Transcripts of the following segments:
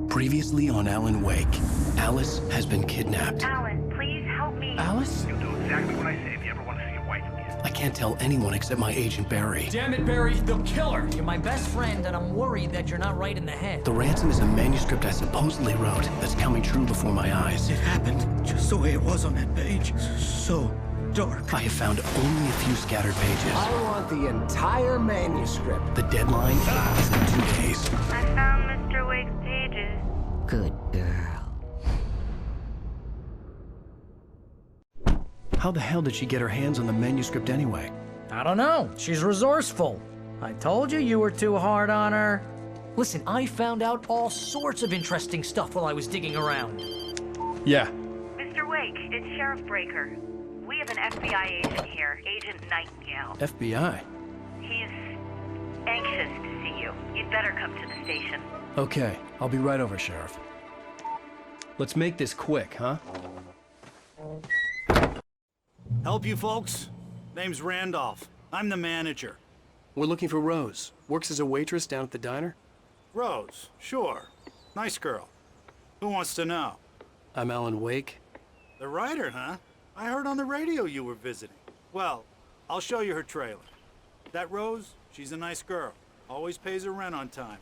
Previously on Alan Wake, Alice has been kidnapped. Alan, please help me. Alice? You'll do exactly what I say if you ever want to see your wife again. I can't tell anyone except my agent Barry. Damn it, Barry, they'll kill her! You're my best friend, and I'm worried that you're not right in the head. The ransom is a manuscript I supposedly wrote that's coming true before my eyes. It happened just the way it was on that page. So dark. I have found only a few scattered pages. I want the entire manuscript. The deadline is in 2 days. I found Mr. Wake's pages. Good girl. How the hell did she get her hands on the manuscript anyway? I don't know. She's resourceful. I told you you were too hard on her. Listen, I found out all sorts of interesting stuff while I was digging around. Yeah. Mr. Wake, it's Sheriff Breaker. We have an FBI agent here, Agent Nightingale. FBI? He's anxious to see you. You'd better come to the station. Okay, I'll be right over, Sheriff. Let's make this quick, huh? Help you folks? Name's Randolph. I'm the manager. We're looking for Rose. Works as a waitress down at the diner. Rose, sure. Nice girl. Who wants to know? I'm Alan Wake. The writer, huh? I heard on the radio you were visiting. Well, I'll show you her trailer. That Rose, she's a nice girl. Always pays her rent on time.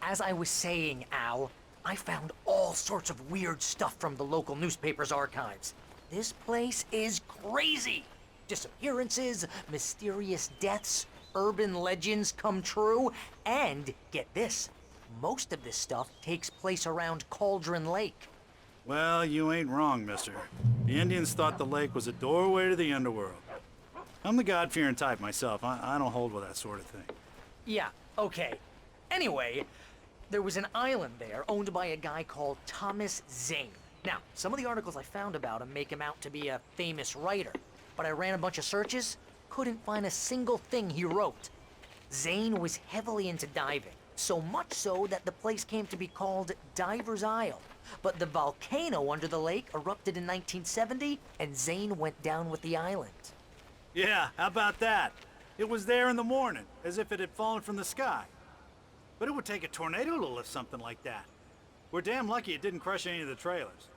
As I was saying, Al, I found all sorts of weird stuff from the local newspaper's archives. This place is crazy. Disappearances, mysterious deaths, urban legends come true, and get this, most of this stuff takes place around Cauldron Lake. Well, you ain't wrong, mister. The Indians thought the lake was a doorway to the underworld. I'm the God-fearing type myself. I don't hold with that sort of thing. Yeah, okay. Anyway, there was an island there owned by a guy called Thomas Zane. Now, some of the articles I found about him make him out to be a famous writer, but I ran a bunch of searches, couldn't find a single thing he wrote. Zane was heavily into diving, so much so that the place came to be called Diver's Isle. But the volcano under the lake erupted in 1970, and Zane went down with the island. Yeah, how about that? It was there in the morning, as if it had fallen from the sky. But it would take a tornado to lift something like that. We're damn lucky it didn't crush any of the trailers.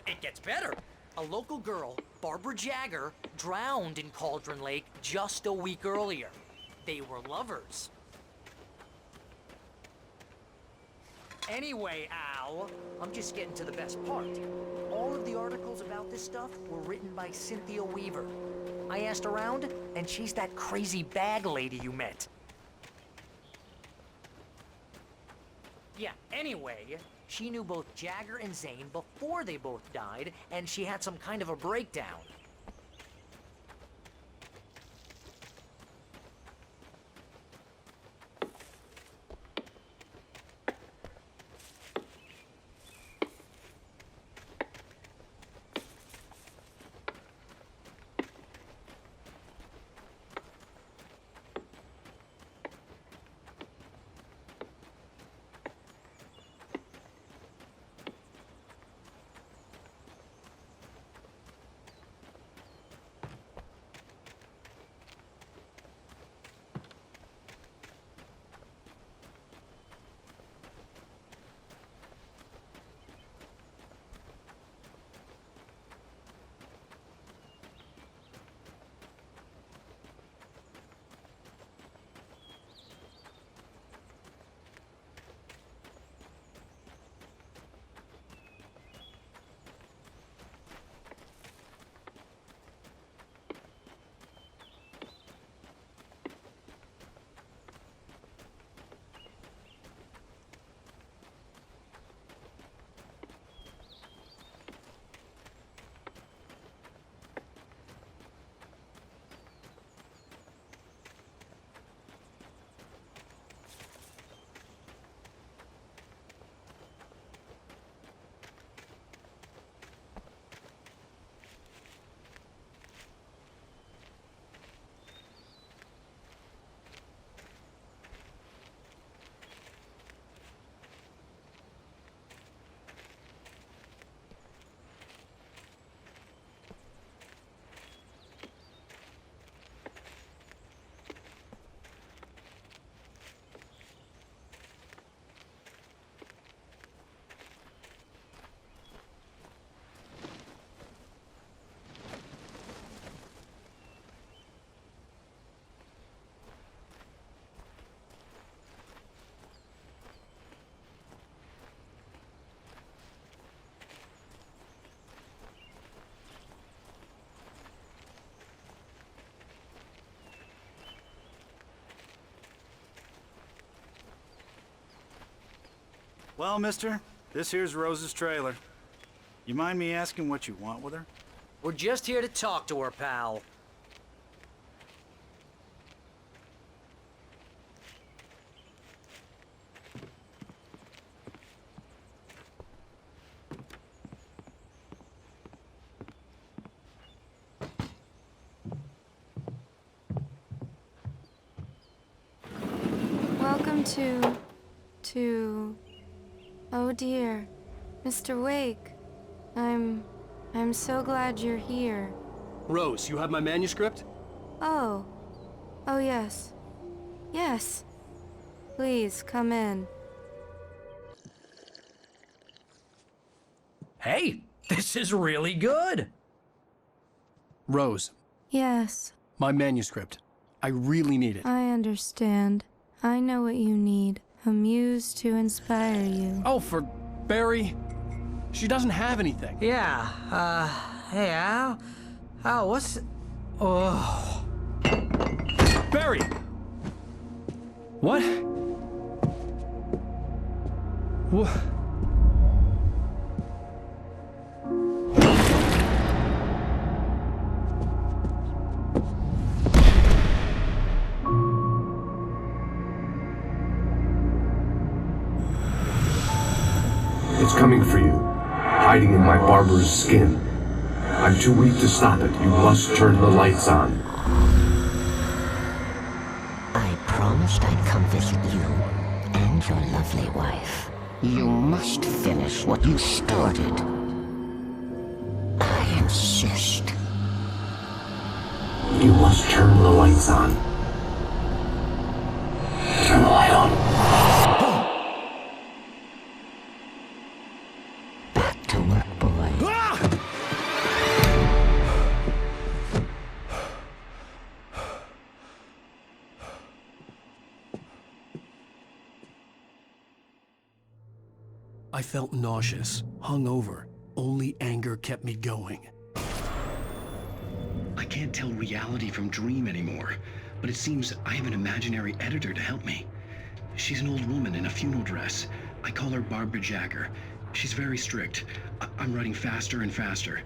It gets better. A local girl, Barbara Jagger, drowned in Cauldron Lake just a week earlier. They were lovers. Anyway, Al, I'm just getting to the best part. All of the articles about this stuff were written by Cynthia Weaver. I asked around, and she's that crazy bag lady you met. Yeah, anyway, she knew both Jagger and Zane before they both died, and she had some kind of a breakdown. Well, mister, this here's Rose's trailer. You mind me asking what you want with her? We're just here to talk to her, pal. Welcome to... Oh dear, Mr. Wake. I'm so glad you're here. Rose, you have my manuscript? Oh. Oh yes. Yes. Please, come in. Hey, this is really good. Rose, Yes, my manuscript. I really need it. I understand. I know what you need. A muse to inspire you. Oh, for Barry? She doesn't have anything. Yeah, hey, Al? Al, what's... Oh... Barry! What? What? It's coming for you, hiding in my barber's skin. I'm too weak to stop it. You must turn the lights on. I promised I'd come visit you and your lovely wife. You must finish what you started. I insist. You must turn the lights on. Turn the light on. Back to work, boy. I felt nauseous, hungover. Only anger kept me going. I can't tell reality from dream anymore, but it seems I have an imaginary editor to help me. She's an old woman in a funeral dress. I call her Barbara Jagger. She's very strict. I'm writing faster and faster.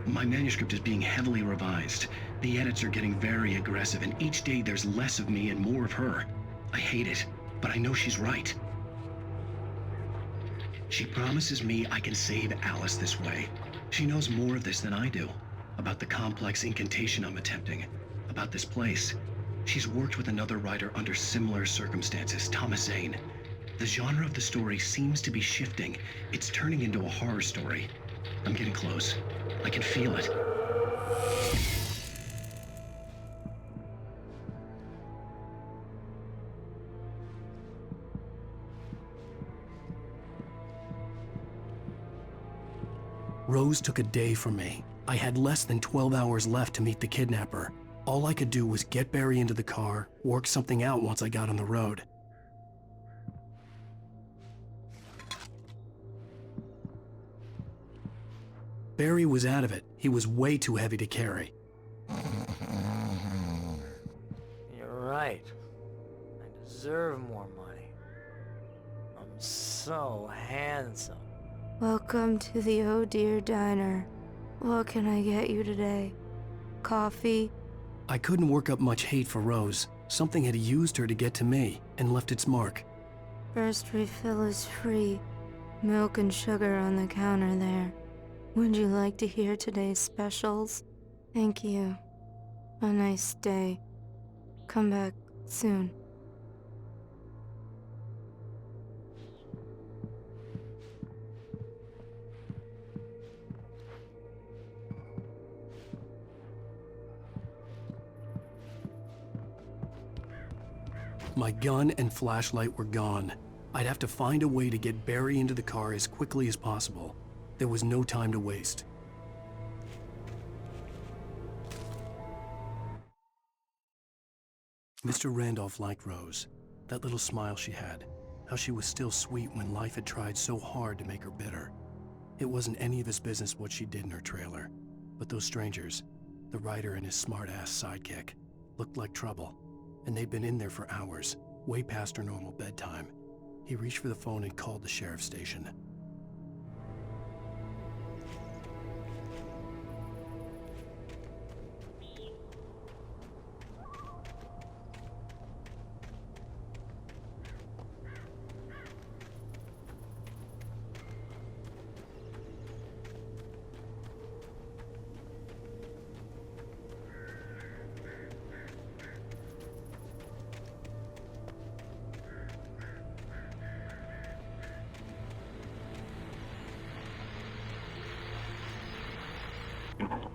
My manuscript is being heavily revised. The edits are getting very aggressive, and each day there's less of me and more of her. I hate it, but I know she's right. She promises me I can save Alice this way. She knows more of this than I do. About the complex incantation I'm attempting. About this place. She's worked with another writer under similar circumstances, Thomas Zane. The genre of the story seems to be shifting. It's turning into a horror story. I'm getting close. I can feel it. Rose took a day from me. I had less than 12 hours left to meet the kidnapper. All I could do was get Barry into the car, work something out once I got on the road. Barry was out of it. He was way too heavy to carry. You're right. I deserve more money. I'm so handsome. Welcome to the Oh Dear Diner. What can I get you today? Coffee? I couldn't work up much hate for Rose. Something had used her to get to me and left its mark. First refill is free. Milk and sugar on the counter there. Would you like to hear today's specials? Thank you. A nice day. Come back soon. My gun and flashlight were gone. I'd have to find a way to get Barry into the car as quickly as possible. There was no time to waste. Mr. Randolph liked Rose. That little smile she had. How she was still sweet when life had tried so hard to make her bitter. It wasn't any of his business what she did in her trailer. But those strangers, the writer and his smart-ass sidekick, looked like trouble. And they'd been in there for hours, way past her normal bedtime. He reached for the phone and called the sheriff's station.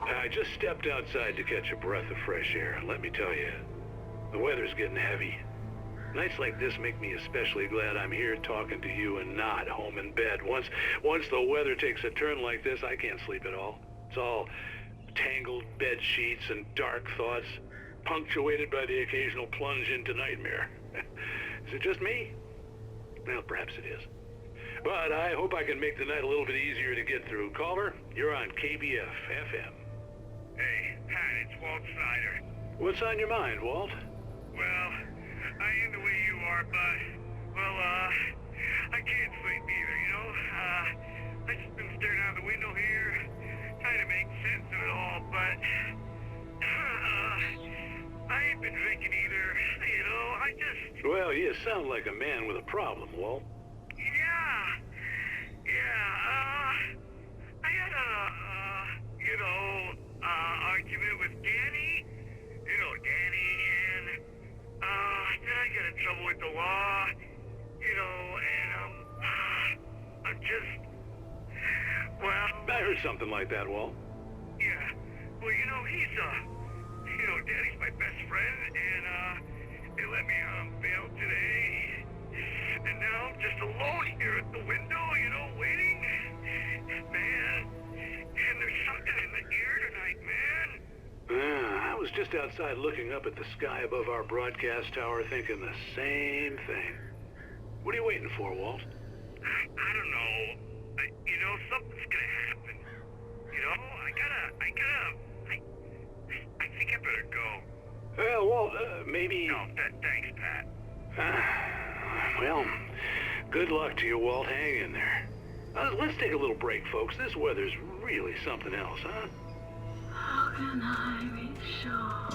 I just stepped outside to catch a breath of fresh air. Let me tell you, the weather's getting heavy. Nights like this make me especially glad I'm here talking to you and not home in bed. Once the weather takes a turn like this, I can't sleep at all. It's all tangled bed sheets and dark thoughts, punctuated by the occasional plunge into nightmare. Is it just me? Well, perhaps it is. But I hope I can make the night a little bit easier to get through. Caller, you're on KBF FM. Hey, Pat, it's Walt Snyder. What's on your mind, Walt? Well, I am the way you are, but, well, I can't sleep either, you know? I just been staring out the window here, trying to make sense of it all, but, I ain't been drinking either, you know? Well, you sound like a man with a problem, Walt. I had argument with Danny, and, then I got in trouble with the law, and, I'm just, well... I heard something like that, Walt. Yeah, well, he's, Danny's my best friend, and, they let me on bail today, and now I'm just alone here at the window, waiting. Man, and there's something in the air tonight, man. I was just outside looking up at the sky above our broadcast tower thinking the same thing. What are you waiting for, Walt? I don't know. Something's gonna happen. I think I better go. Well, Walt, maybe... No, thanks, Pat. Well, good luck to you, Walt. Hang in there. Let's take a little break, folks. This weather's really something else, huh? How can I be sure?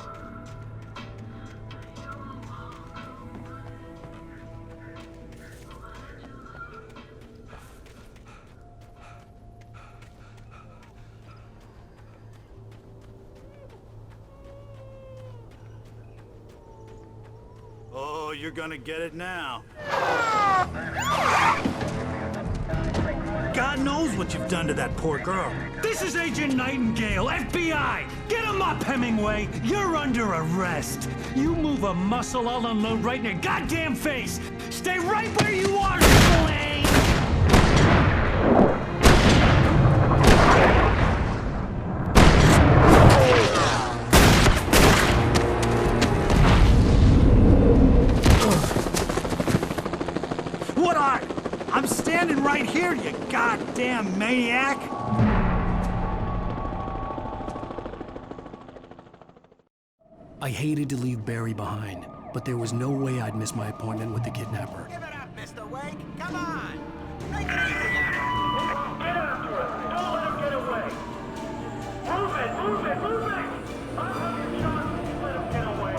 Oh, you're gonna get it now. God knows what you've done to that poor girl. This is Agent Nightingale, FBI! Get him up, Hemingway! You're under arrest! You move a muscle, I'll unload right in your goddamn face! Stay right where you are, Slane! What are? I'm standing right here, you goddamn maniac! I hated to leave Barry behind, but there was no way I'd miss my appointment with the kidnapper. Give it up, Mr. Wake! Come on! Take it easy now! Get after him! Don't let him get away! Move it! Move it! Move it! I'll have your shot if you let him get away!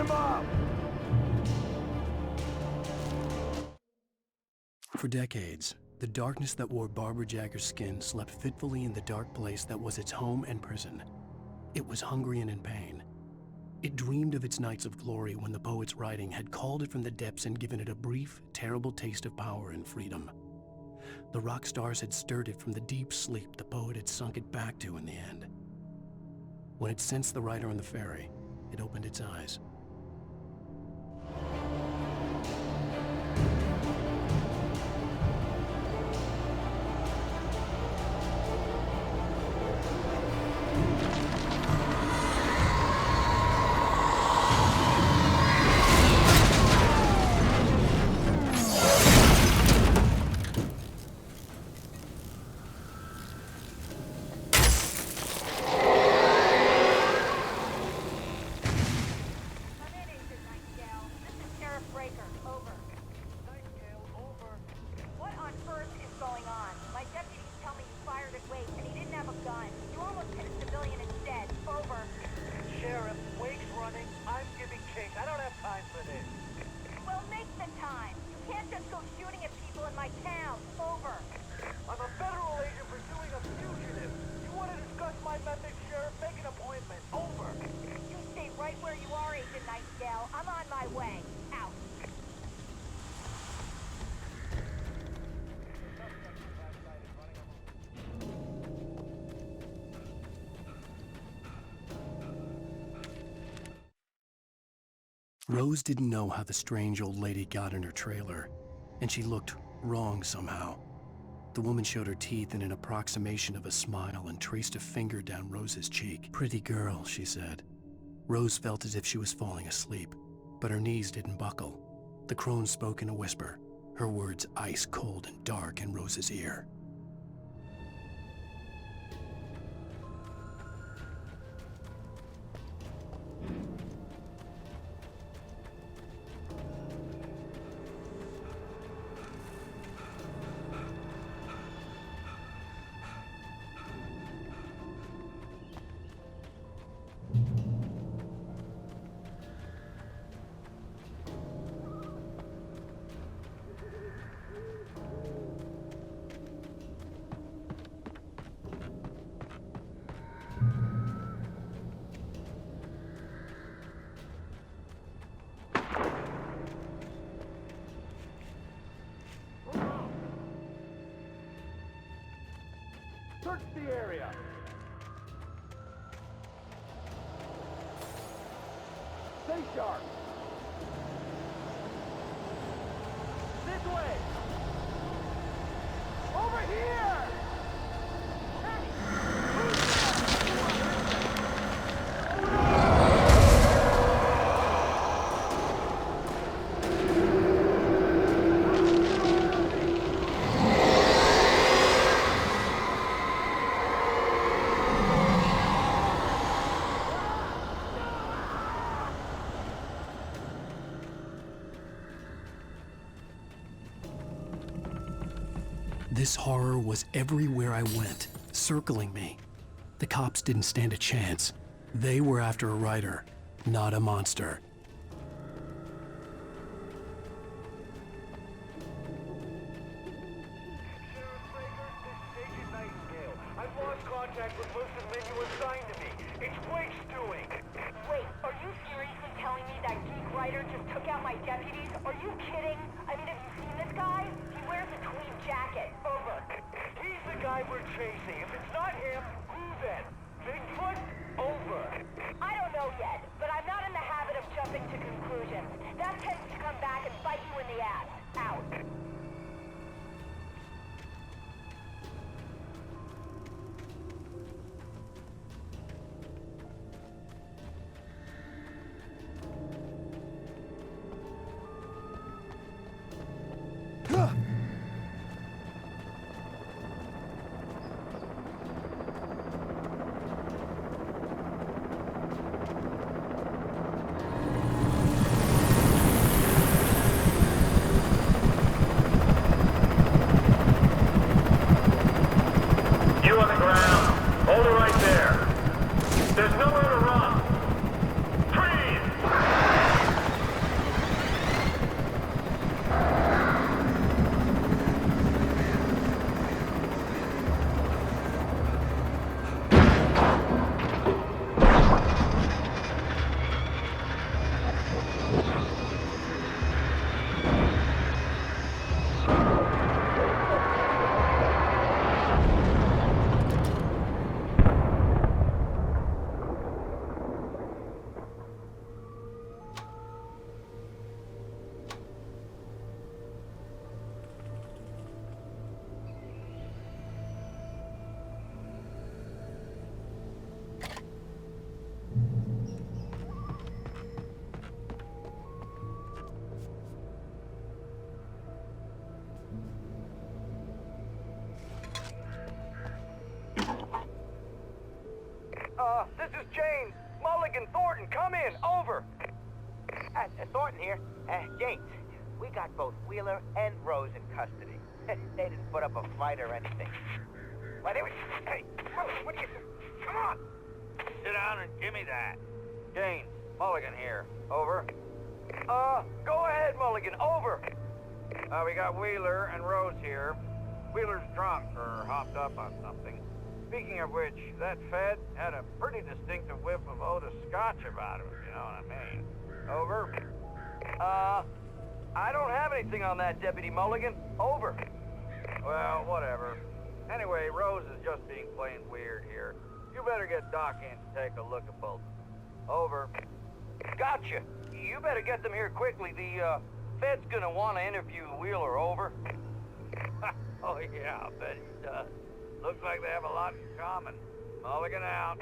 him up! For decades, the darkness that wore Barbara Jagger's skin slept fitfully in the dark place that was its home and prison. It was hungry and in pain. It dreamed of its nights of glory when the poet's writing had called it from the depths and given it a brief, terrible taste of power and freedom. The rock stars had stirred it from the deep sleep the poet had sunk it back to in the end. When it sensed the writer on the ferry, it opened its eyes. Rose didn't know how the strange old lady got in her trailer, and she looked wrong somehow. The woman showed her teeth in an approximation of a smile and traced a finger down Rose's cheek. "Pretty girl," she said. Rose felt as if she was falling asleep, but her knees didn't buckle. The crone spoke in a whisper, her words ice cold and dark in Rose's ear. Search the area! Stay sharp! This way! Over here! This horror was everywhere I went, circling me. The cops didn't stand a chance. They were after a writer, not a monster. I've lost contact with most of the men you assigned to me. It's Wake's doing. Wait, are you seriously telling me that geek writer just took out my deputies? Are you kidding? I mean, have you seen this guy? He wears a tweed jacket. Over. He's the guy we're chasing. If it's not him, who then? Bigfoot? Over. I don't know yet, but I'm not in the habit of jumping to conclusions. That tends to come back and bite you in the ass. Out. Hold it right there. There's nowhere to run. Freeze! James, Mulligan, Thornton, come in. Over. Thornton here. James, we got both Wheeler and Rose in custody. They didn't put up a fight or anything. Why, they were... Hey, what are you... Come on! Sit down and give me that. James, Mulligan here. Over. Go ahead, Mulligan. Over. We got Wheeler and Rose here. Wheeler's drunk or hopped up on something. Speaking of which, that Fed had a pretty distinctive whiff of Otis Scotch about him, if you know what I mean. Over. I don't have anything on that, Deputy Mulligan. Over. Well, whatever. Anyway, Rose is just being plain weird here. You better get Doc in to take a look at both. Over. Gotcha. You better get them here quickly. The, Fed's gonna want to interview Wheeler. Over. Oh, yeah, I bet it does. Looks like they have a lot in common. Mulligan out.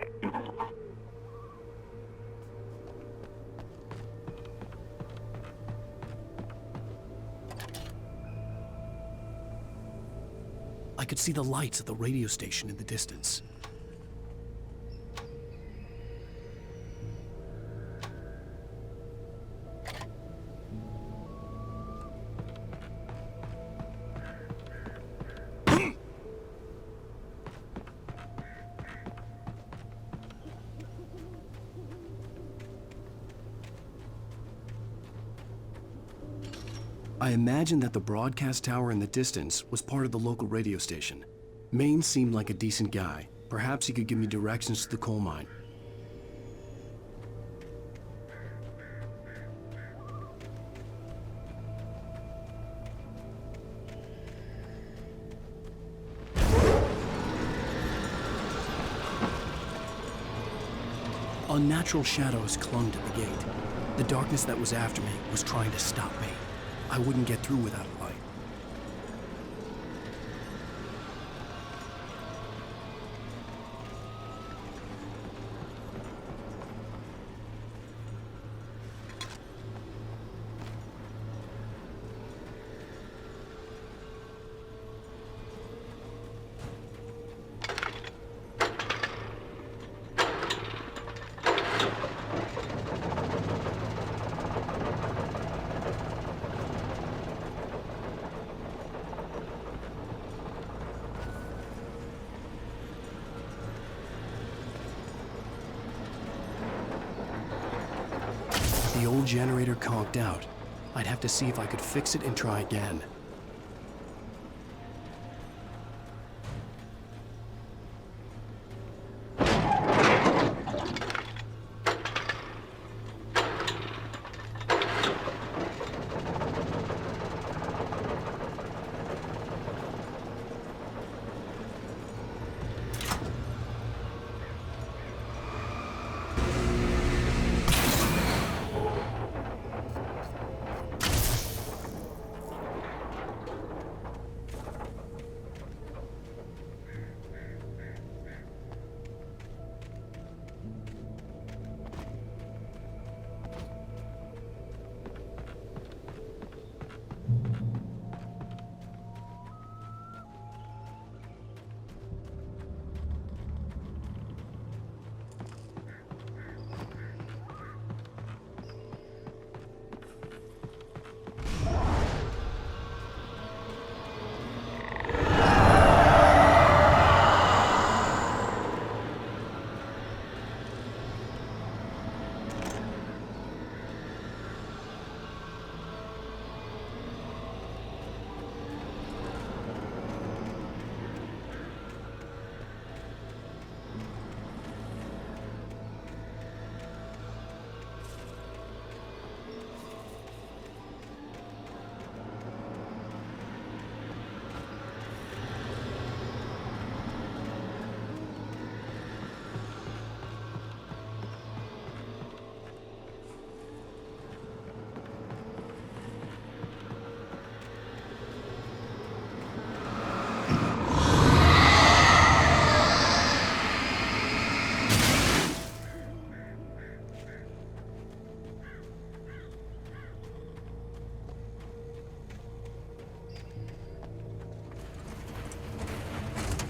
I could see the lights of the radio station in the distance. I imagined that the broadcast tower in the distance was part of the local radio station. Maine seemed like a decent guy. Perhaps he could give me directions to the coal mine. Unnatural shadows clung to the gate. The darkness that was after me was trying to stop me. I wouldn't get through without a light. The old generator conked out. I'd have to see if I could fix it and try again.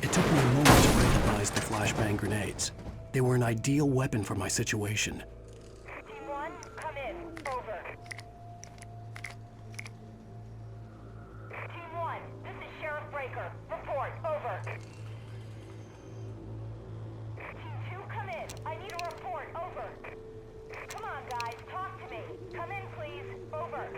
It took me a moment to recognize the flashbang grenades. They were an ideal weapon for my situation. Team 1, come in. Over. Team 1, this is Sheriff Breaker. Report. Over. Team 2, come in. I need a report. Over. Come on, guys. Talk to me. Come in, please. Over.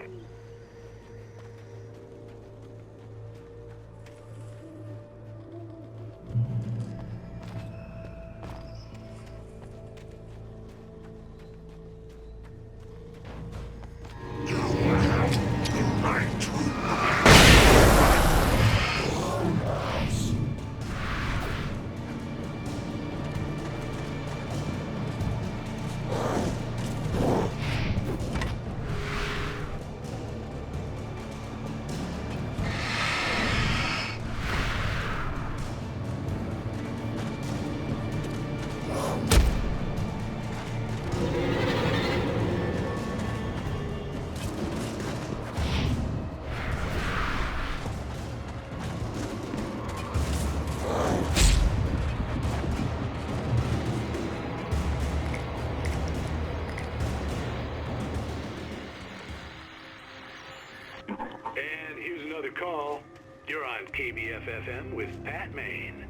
And here's another call. You're on KBF-FM with Pat Maine.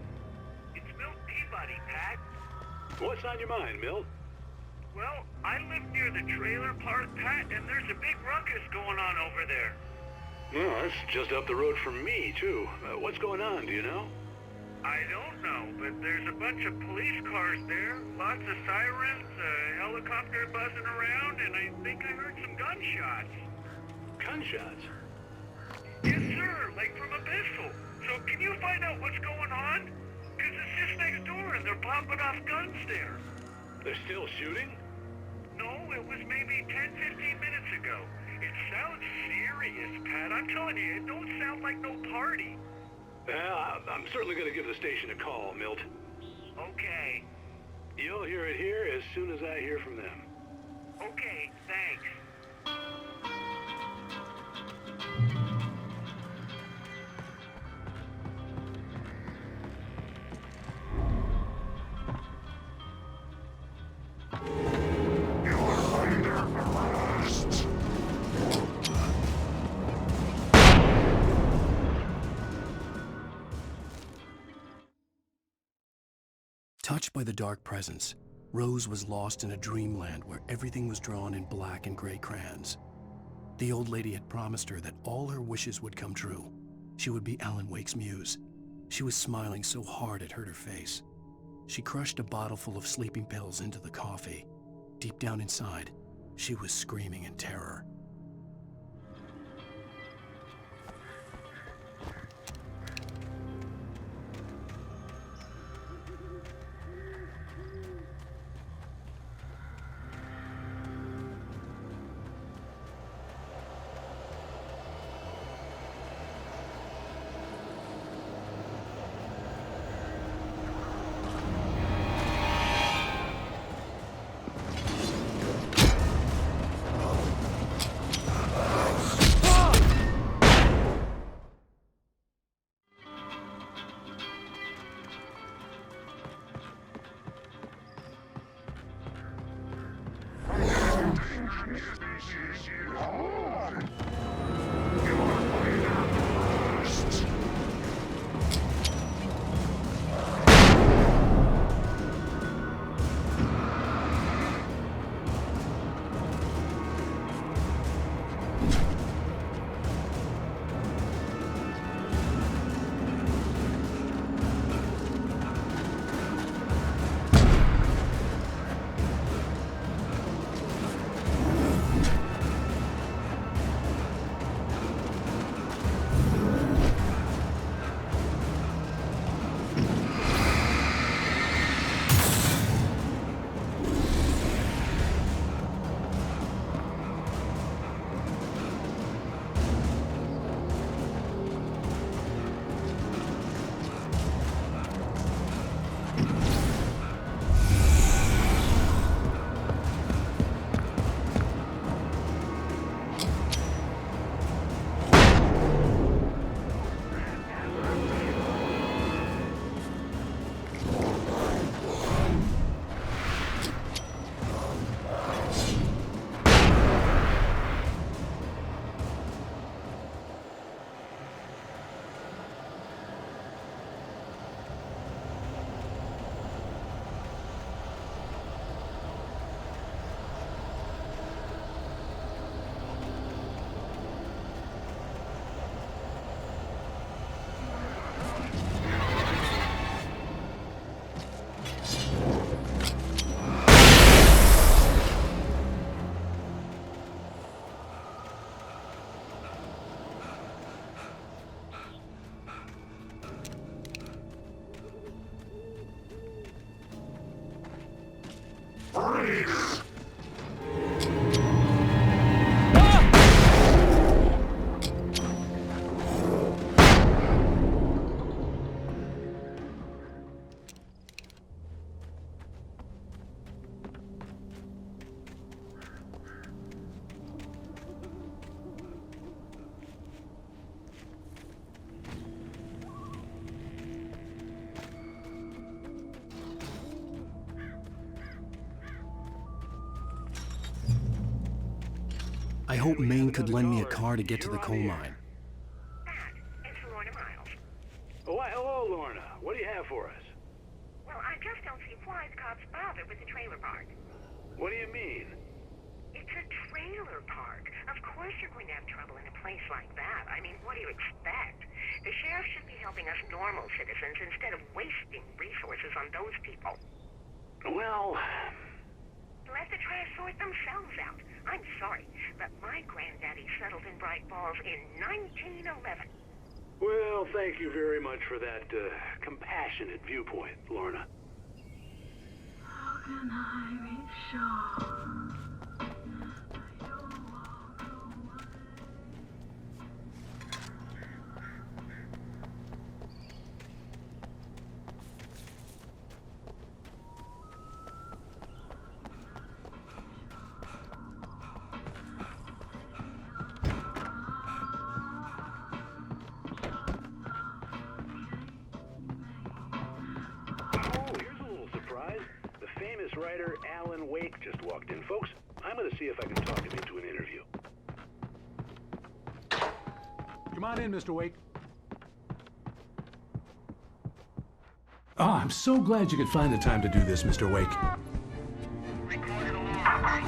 It's Milt Peabody, Pat. What's on your mind, Milt? Well, I live near the trailer park, Pat, and there's a big ruckus going on over there. Well, that's just up the road from me, too. What's going on, do you know? I don't know, but there's a bunch of police cars there, lots of sirens, a helicopter buzzing around, and I think I heard some gunshots. Gunshots? Yes, sir, like from a pistol. So can you find out what's going on? Because it's just next door and they're popping off guns there. They're still shooting? No, it was maybe 10-15 minutes ago. It sounds serious, Pat. I'm telling you, it don't sound like no party. Well, I'm certainly going to give the station a call, Milt. Okay. You'll hear it here as soon as I hear from them. Okay, thanks. Touched by the dark presence, Rose was lost in a dreamland where everything was drawn in black and gray crayons. The old lady had promised her that all her wishes would come true. She would be Alan Wake's muse. She was smiling so hard it hurt her face. She crushed a bottle full of sleeping pills into the coffee. Deep down inside, she was screaming in terror. I hope Maine could lend me a car to get to the coal mine. It's Lorna Miles. Oh, why, hello, Lorna. What do you have for us? Well, I just don't see why the cops bother with the trailer park. What do you mean? It's a trailer park. Of course you're going to have trouble in a place like that. I mean, what do you expect? The sheriff should be helping us normal citizens instead of wasting resources on those people. Well... Let the trash sort themselves out. I'm sorry, but my granddaddy settled in Bright Falls in 1911. Well, thank you very much for that compassionate viewpoint, Lorna. How can I be sure? Writer Alan Wake just walked in. Folks, I'm going to see if I can talk him into an interview. Come on in, Mr. Wake. Oh, I'm so glad you could find the time to do this, Mr. Wake.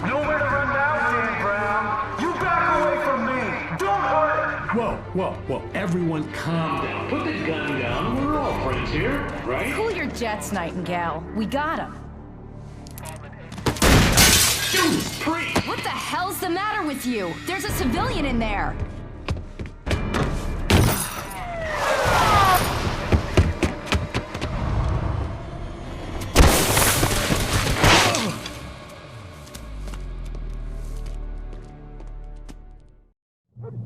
Nowhere to run now, Dan Brown. You back away from me. Don't hurt. Whoa. Everyone calm down. Put the gun down. We're all friends here, right? Cool your jets, Nightingale. We got him. What the hell's the matter with you? There's a civilian in there.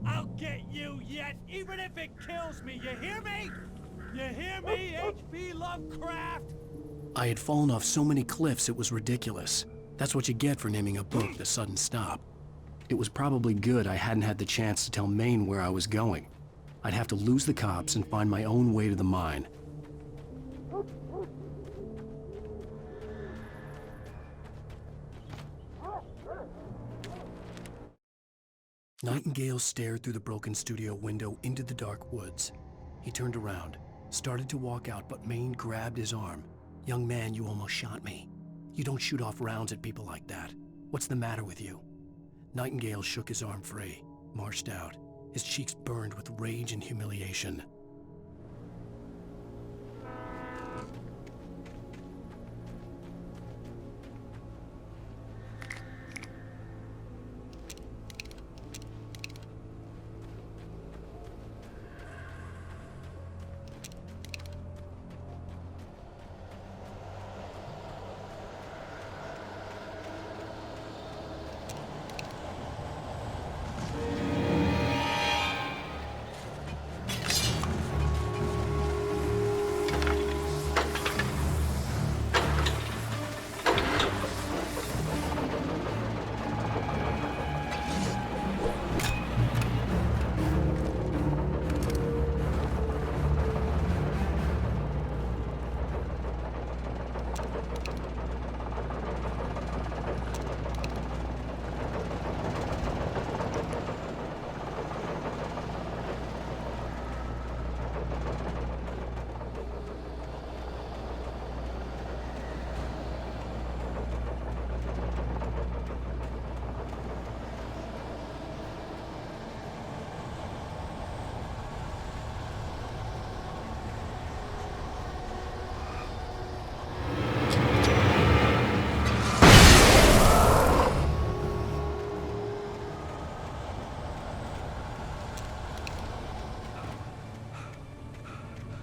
I'll get you yet, even if it kills me. You hear me? You hear me, H.P. Lovecraft? I had fallen off so many cliffs it was ridiculous. That's what you get for naming a book The Sudden Stop. It was probably good I hadn't had the chance to tell Maine where I was going. I'd have to lose the cops and find my own way to the mine. Nightingale stared through the broken studio window into the dark woods. He turned around, started to walk out, but Maine grabbed his arm. "Young man, you almost shot me. You don't shoot off rounds at people like that. What's the matter with you?" Nightingale shook his arm free, marched out. His cheeks burned with rage and humiliation.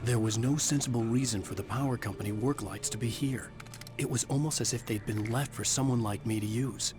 There was no sensible reason for the power company work lights to be here. It was almost as if they'd been left for someone like me to use.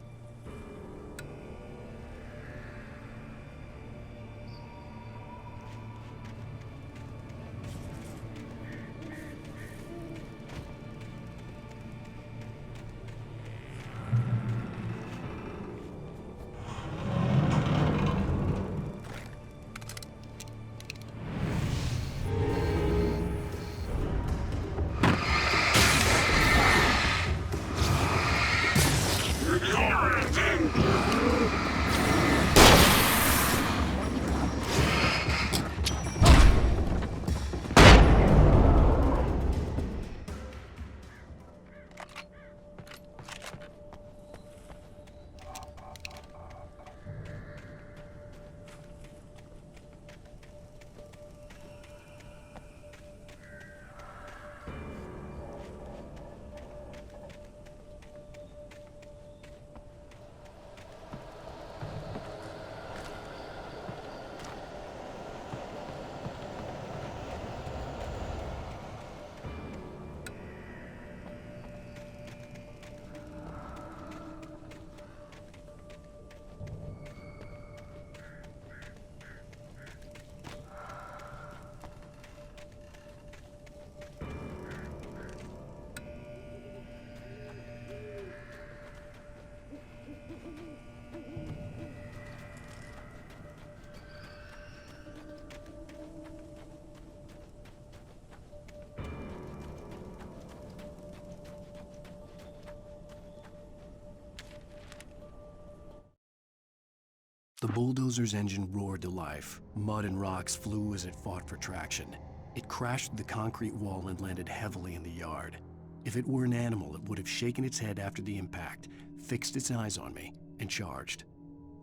The bulldozer's engine roared to life. Mud and rocks flew as it fought for traction. It crashed through the concrete wall and landed heavily in the yard. If it were an animal, it would have shaken its head after the impact, fixed its eyes on me, and charged.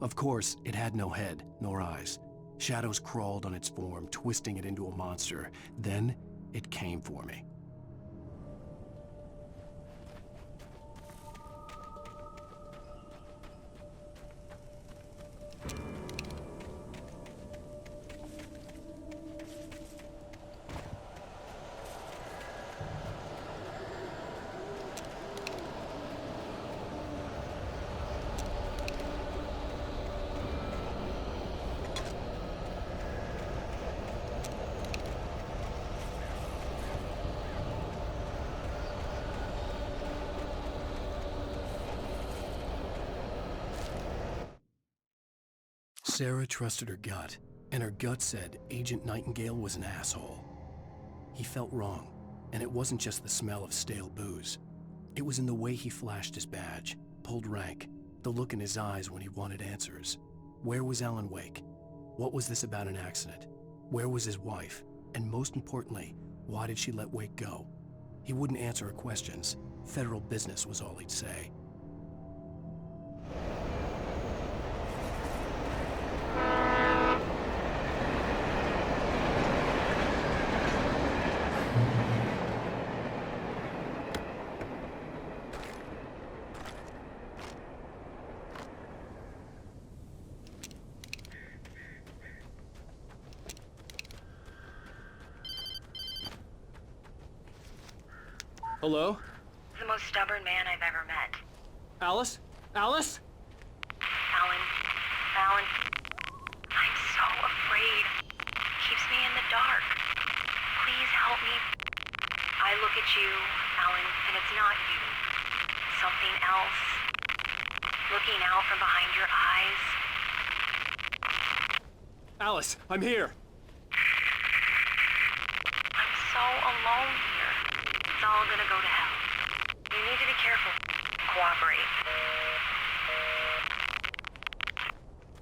Of course, it had no head, nor eyes. Shadows crawled on its form, twisting it into a monster. Then, it came for me. Sarah trusted her gut, and her gut said Agent Nightingale was an asshole. He felt wrong, and it wasn't just the smell of stale booze. It was in the way he flashed his badge, pulled rank, the look in his eyes when he wanted answers. Where was Alan Wake? What was this about an accident? Where was his wife? And most importantly, why did she let Wake go? He wouldn't answer her questions. Federal business was all he'd say. Hello? The most stubborn man I've ever met. Alice? Alice? Alan. I'm so afraid. Keeps me in the dark. Please help me. I look at you, Alan, and it's not you. Something else. Looking out from behind your eyes. Alice, I'm here. I'm so alone here. It's all gonna go to hell. You need to be careful. Cooperate.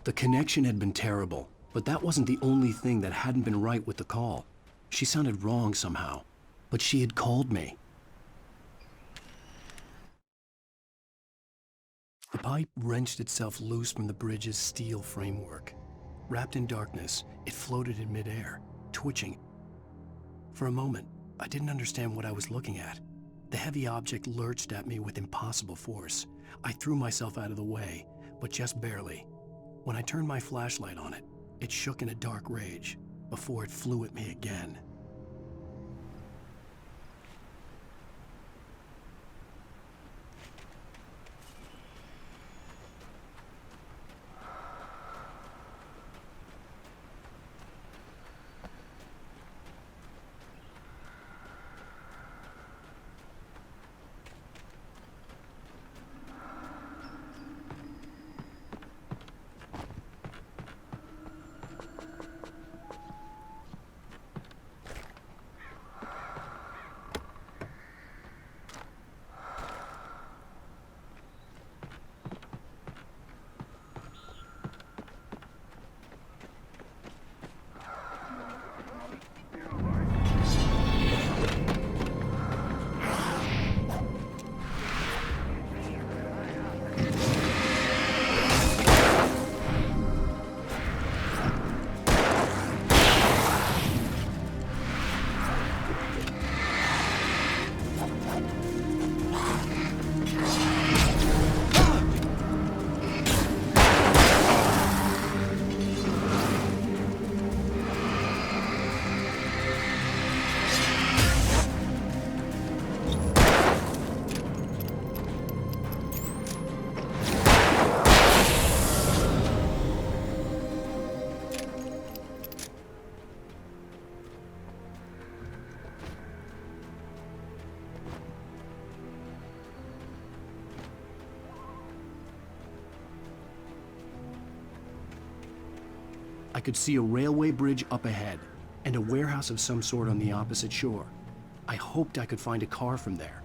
The connection had been terrible, but that wasn't the only thing that hadn't been right with the call. She sounded wrong somehow, but she had called me. The pipe wrenched itself loose from the bridge's steel framework. Wrapped in darkness, it floated in midair, twitching. For a moment, I didn't understand what I was looking at. The heavy object lurched at me with impossible force. I threw myself out of the way, but just barely. When I turned my flashlight on it, it shook in a dark rage before it flew at me again. I could see a railway bridge up ahead, and a warehouse of some sort on the opposite shore. I hoped I could find a car from there.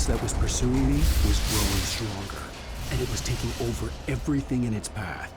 That was pursuing me was growing stronger, and it was taking over everything in its path.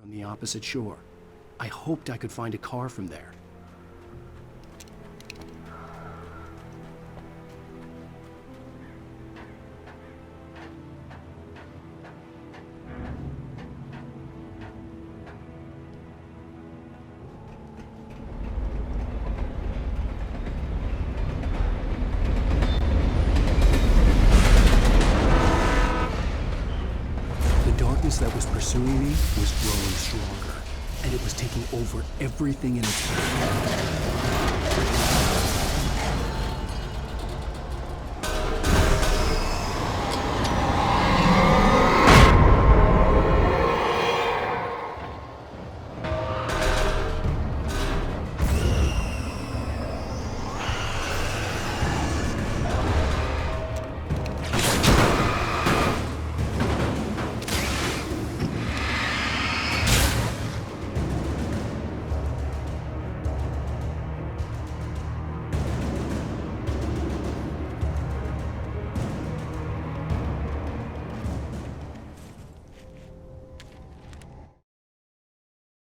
On the opposite shore. I hoped I could find a car from there. That was pursuing me was growing stronger, and it was taking over everything in its path.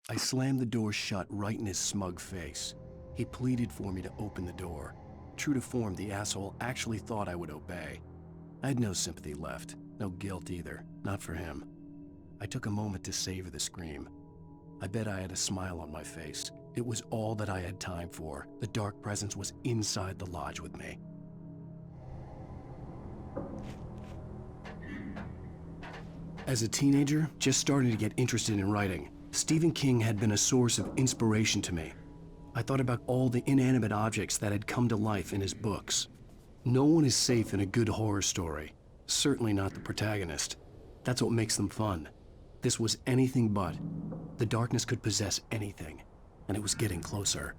I slammed the door shut right in his smug face. He pleaded for me to open the door. True to form, the asshole actually thought I would obey. I had no sympathy left, no guilt either, not for him. I took a moment to savor the scream. I bet I had a smile on my face. It was all that I had time for. The dark presence was inside the lodge with me. As a teenager, just starting to get interested in writing, Stephen King had been a source of inspiration to me. I thought about all the inanimate objects that had come to life in his books. No one is safe in a good horror story. Certainly not the protagonist. That's what makes them fun. This was anything but. The darkness could possess anything, and it was getting closer.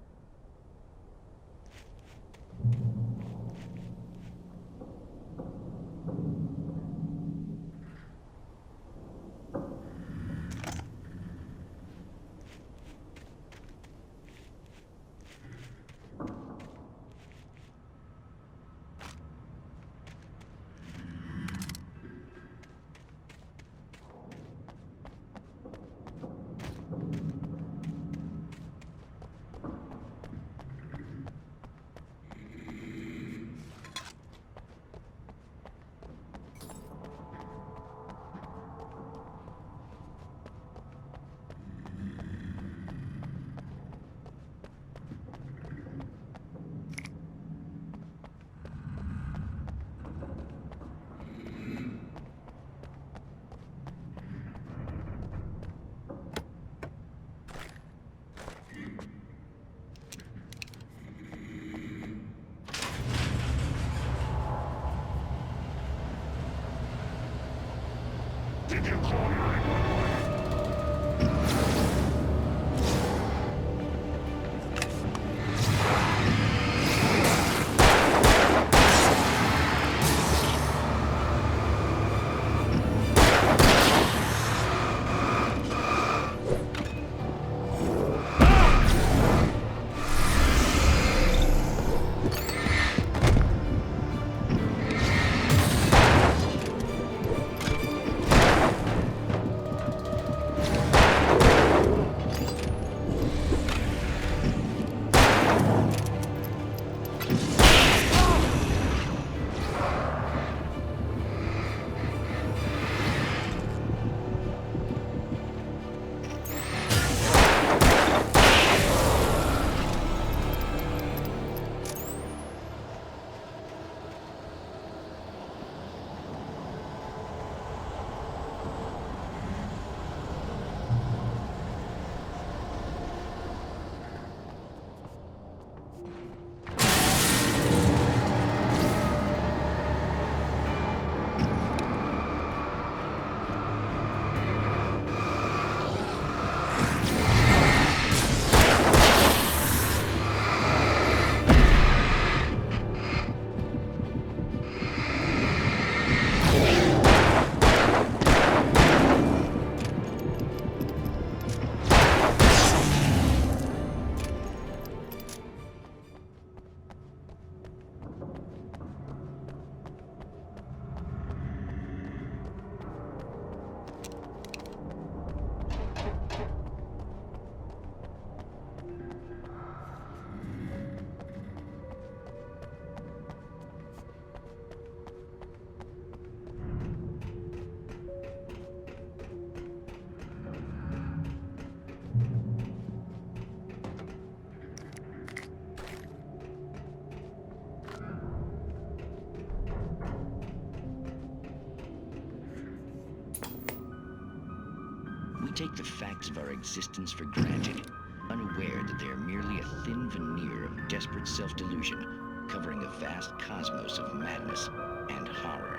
take the facts of our existence for granted, unaware that they are merely a thin veneer of desperate self-delusion, covering a vast cosmos of madness and horror.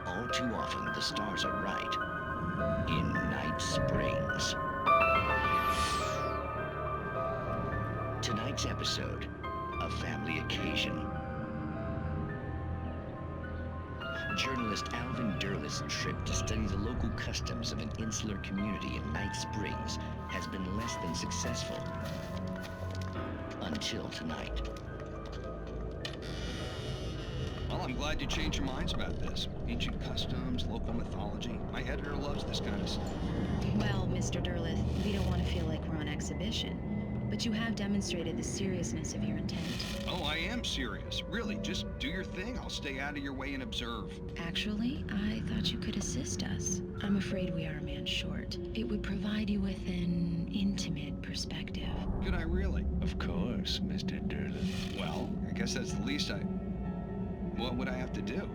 All too often, the stars are right. In Night Springs. Tonight's episode, a family occasion. Journalist Alvin Derleth's trip to study the local customs of an insular community in Night Springs has been less than successful. Until tonight. Well, I'm glad you changed your minds about this. Ancient customs, local mythology. My editor loves this kind of stuff. Well, Mr. Derleth, we don't want to feel like we're on exhibition. But you have demonstrated the seriousness of your intent. Oh, I am serious. Really, just do your thing. I'll stay out of your way and observe. Actually, I thought you could assist us. I'm afraid we are a man short. It would provide you with an intimate perspective. Could I really? Of course, Mr. Derleth. Well, I guess that's the least What would I have to do?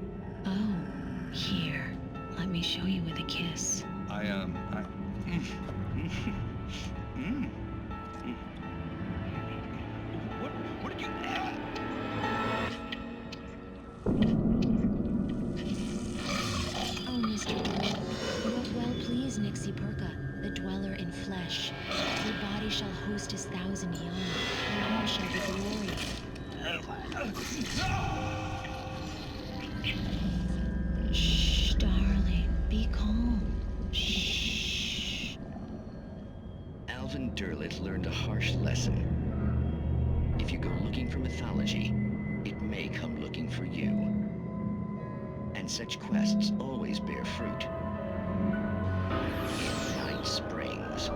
Oh, here. Let me show you with a kiss. What did you add? Oh, Mr. Derleth, you have well pleased Nixie Perka, the dweller in flesh. Your body shall host his 1,000 young, and all shall be glory. Shh, darling, be calm. Shh. Alvin Derleth learned a harsh lesson. If you go looking for mythology, it may come looking for you. And such quests always bear fruit. In Night Springs.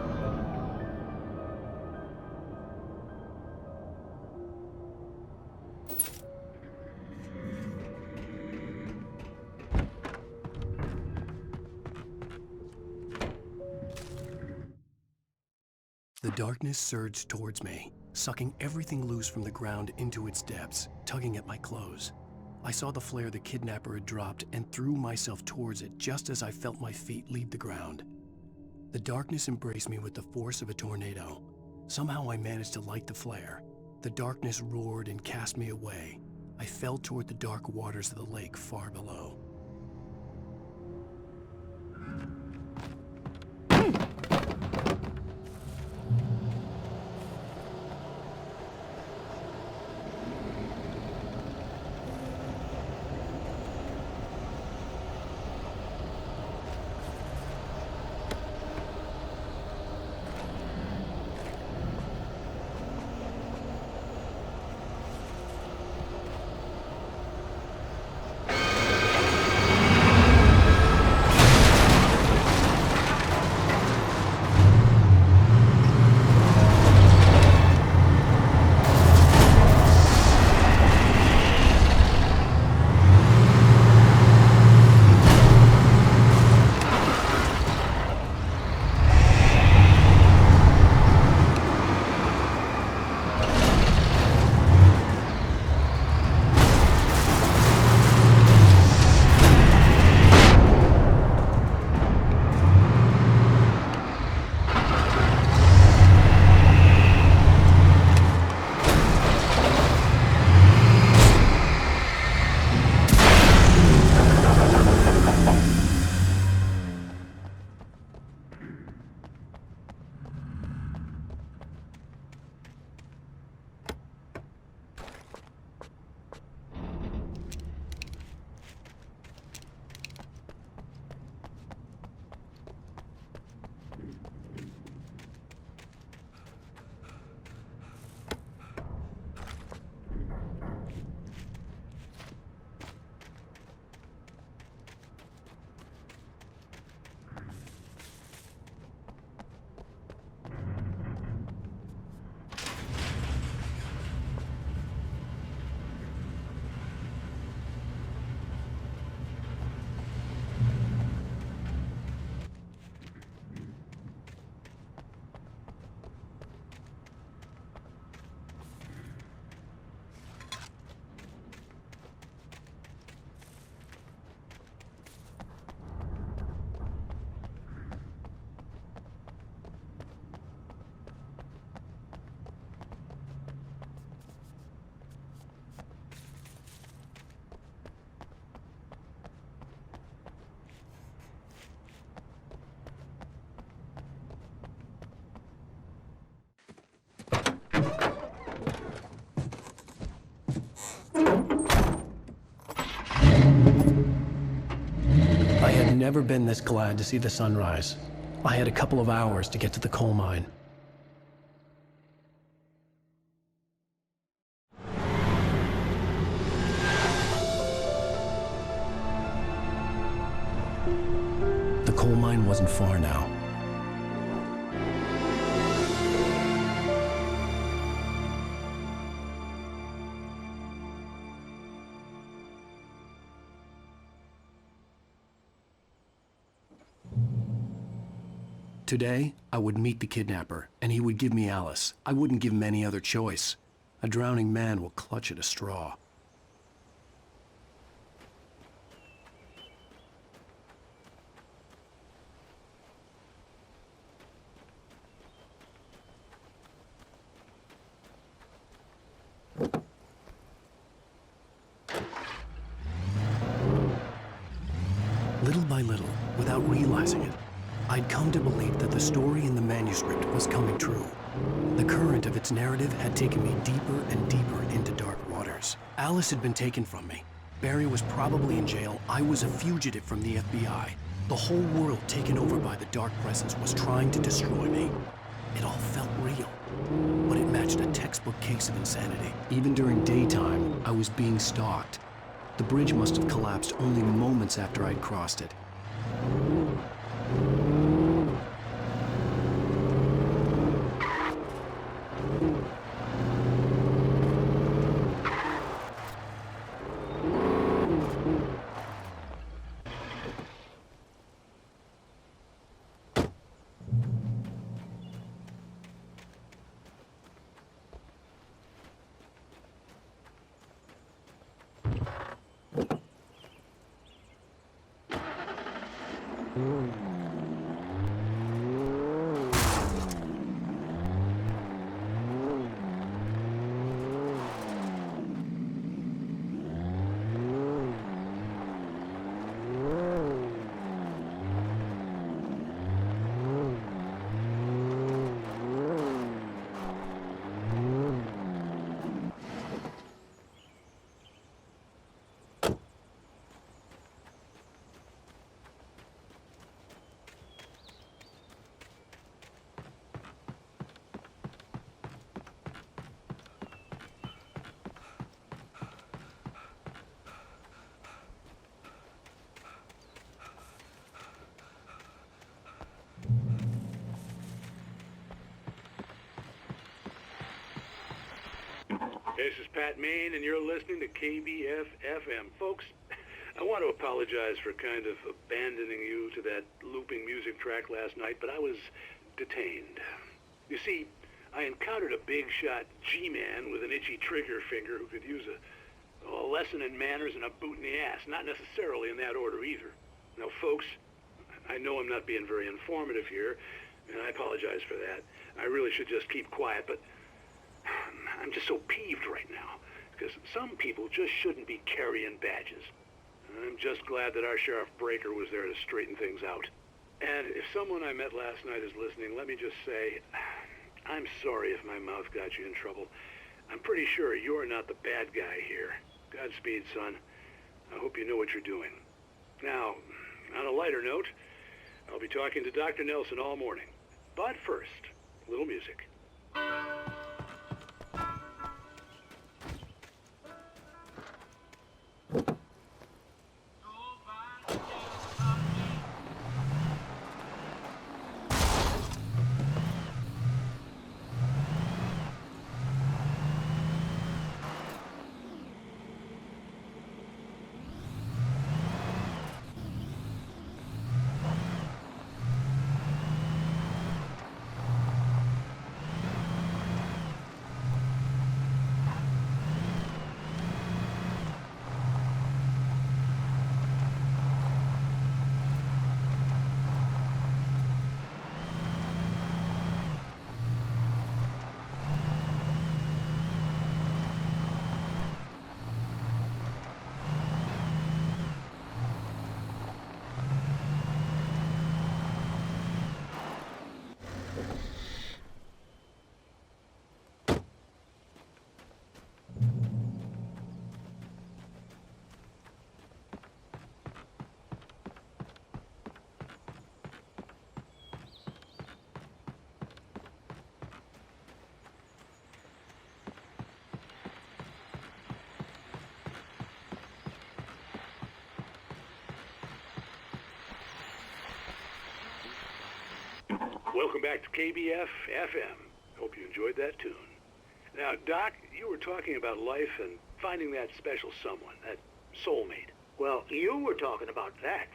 The darkness surged towards me, sucking everything loose from the ground into its depths, tugging at my clothes. I saw the flare the kidnapper had dropped and threw myself towards it just as I felt my feet leave the ground. The darkness embraced me with the force of a tornado. Somehow I managed to light the flare. The darkness roared and cast me away. I fell toward the dark waters of the lake far below. never been this glad to see the sunrise. I had a couple of hours to get to the coal mine. The coal mine wasn't far now. Today, I would meet the kidnapper, and he would give me Alice. I wouldn't give him any other choice. A drowning man will clutch at a straw. Little by little, without realizing it, I'd come to believe that the story in the manuscript was coming true. The current of its narrative had taken me deeper and deeper into dark waters. Alice had been taken from me. Barry was probably in jail. I was a fugitive from the FBI. The whole world taken over by the dark presence was trying to destroy me. It all felt real, but it matched a textbook case of insanity. Even during daytime, I was being stalked. The bridge must have collapsed only moments after I'd crossed it. This is Pat Main, and you're listening to KBF-FM. Folks, I want to apologize for kind of abandoning you to that looping music track last night, but I was detained. You see, I encountered a big-shot G-man with an itchy trigger finger who could use a lesson in manners and a boot in the ass. Not necessarily in that order, either. Now, folks, I know I'm not being very informative here, and I apologize for that. I really should just keep quiet, but I'm just so peeved right now, because some people just shouldn't be carrying badges. I'm just glad that our Sheriff Breaker was there to straighten things out. And if someone I met last night is listening, let me just say, I'm sorry if my mouth got you in trouble. I'm pretty sure you're not the bad guy here. Godspeed, son. I hope you know what you're doing. Now, on a lighter note, I'll be talking to Dr. Nelson all morning. But first, a little music. Welcome back to KBF FM. Hope you enjoyed that tune. Now, Doc, you were talking about life and finding that special someone, that soulmate. Well, you were talking about that.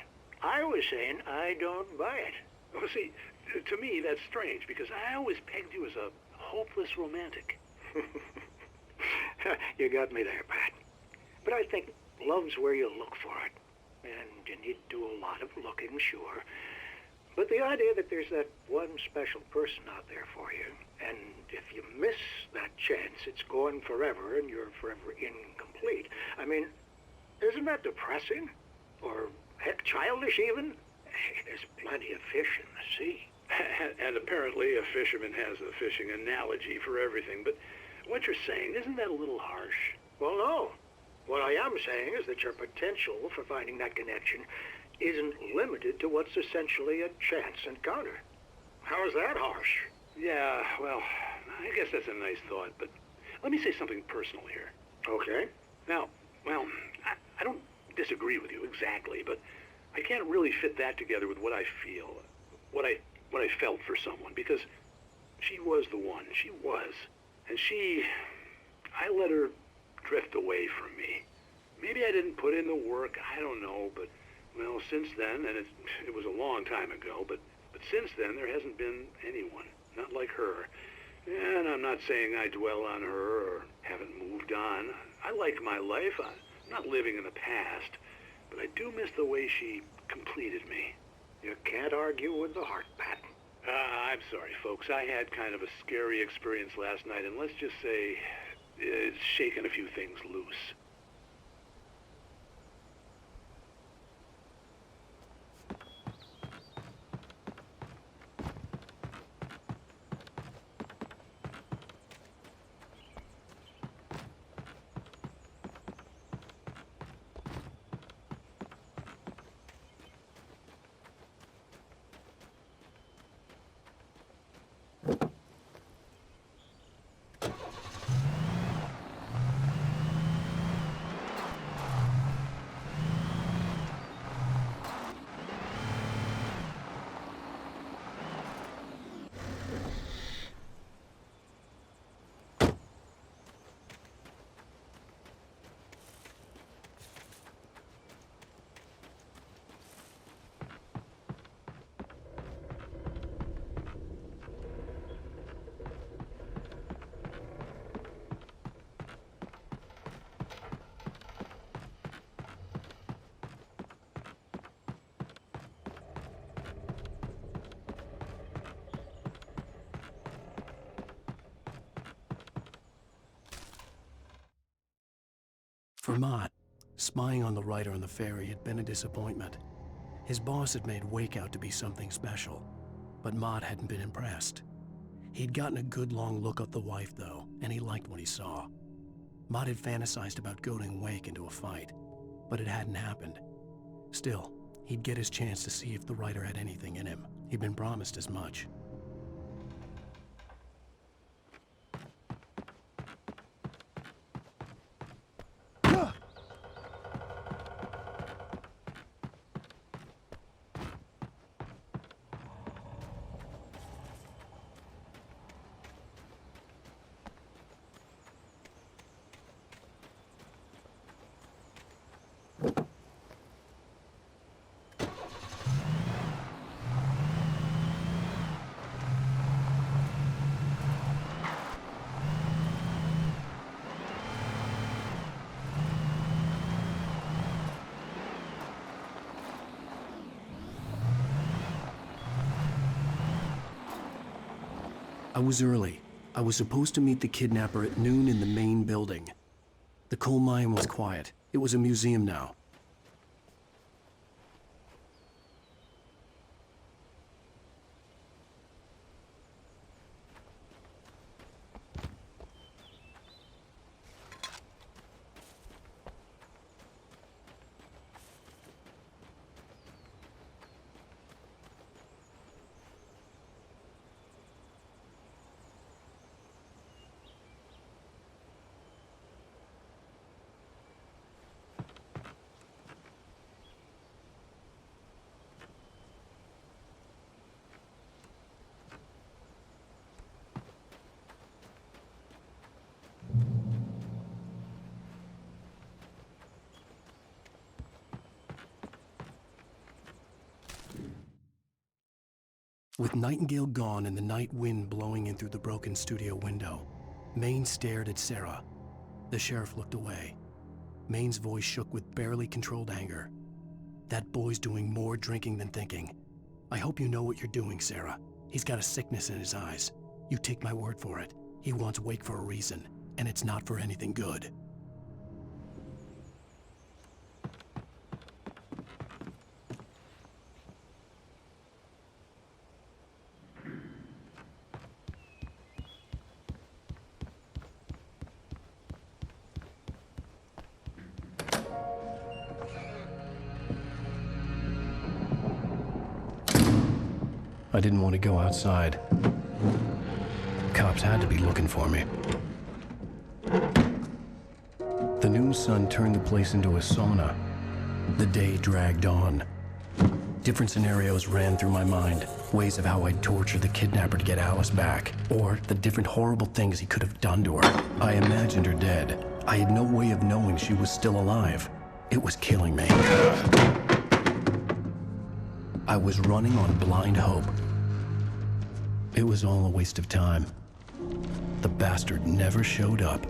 I was saying I don't buy it. Well, see, to me, that's strange, because I always pegged you as a hopeless romantic. You got me there, Pat. But I think love's where you look for it. And you need to do a lot of looking, sure. But the idea that there's that one special person out there for you, and if you miss that chance, it's gone forever, and you're forever incomplete. I mean, isn't that depressing? Or, heck, childish even? Hey, there's plenty of fish in the sea. And apparently a fisherman has a fishing analogy for everything, but what you're saying, isn't that a little harsh? Well, no. What I am saying is that your potential for finding that connection isn't limited to what's essentially a chance encounter. How is that harsh? Yeah, well, I guess that's a nice thought, but let me say something personal here. Okay. Now, well, I don't disagree with you exactly, but I can't really fit that together with what I feel, what I felt for someone, because she was the one. She was. And I let her drift away from me. Maybe I didn't put in the work, I don't know, but, well, since then, and it was a long time ago, but since then there hasn't been anyone, not like her. And I'm not saying I dwell on her or haven't moved on. I like my life. I'm not living in the past, but I do miss the way she completed me. You can't argue with the heart, Pat. I'm sorry, folks. I had kind of a scary experience last night, and let's just say it's shaken a few things loose. For Mott, spying on the writer on the ferry had been a disappointment. His boss had made Wake out to be something special, but Mott hadn't been impressed. He'd gotten a good long look at the wife, though, and he liked what he saw. Mott had fantasized about goading Wake into a fight, but it hadn't happened. Still, he'd get his chance to see if the writer had anything in him. He'd been promised as much. I was early. I was supposed to meet the kidnapper at noon in the main building. The coal mine was quiet. It was a museum now. With Nightingale gone and the night wind blowing in through the broken studio window, Maine stared at Sarah. The sheriff looked away. Maine's voice shook with barely controlled anger. That boy's doing more drinking than thinking. I hope you know what you're doing, Sarah. He's got a sickness in his eyes. You take my word for it. He wants Wake for a reason, and it's not for anything good. I didn't want to go outside. Cops had to be looking for me. The noon sun turned the place into a sauna. The day dragged on. Different scenarios ran through my mind. Ways of how I'd torture the kidnapper to get Alice back. Or the different horrible things he could have done to her. I imagined her dead. I had no way of knowing she was still alive. It was killing me. I was running on blind hope. It was all a waste of time. The bastard never showed up.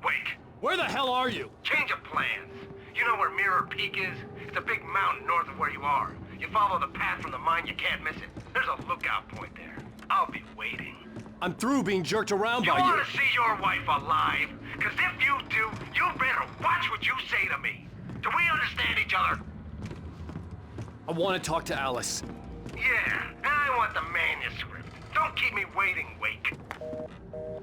Wake! Where the hell are you? Change of plans. You know where Mirror Peak is? It's a big mountain north of where you are. You follow the path from the mine, you can't miss it. There's a lookout point there. I'll be waiting. I'm through being jerked around by you. You want to see your wife alive? Because if you do, you better watch what you say to me. Do we understand each other? I want to talk to Alice. Yeah, and I want the manuscript. Don't keep me waiting, Wake.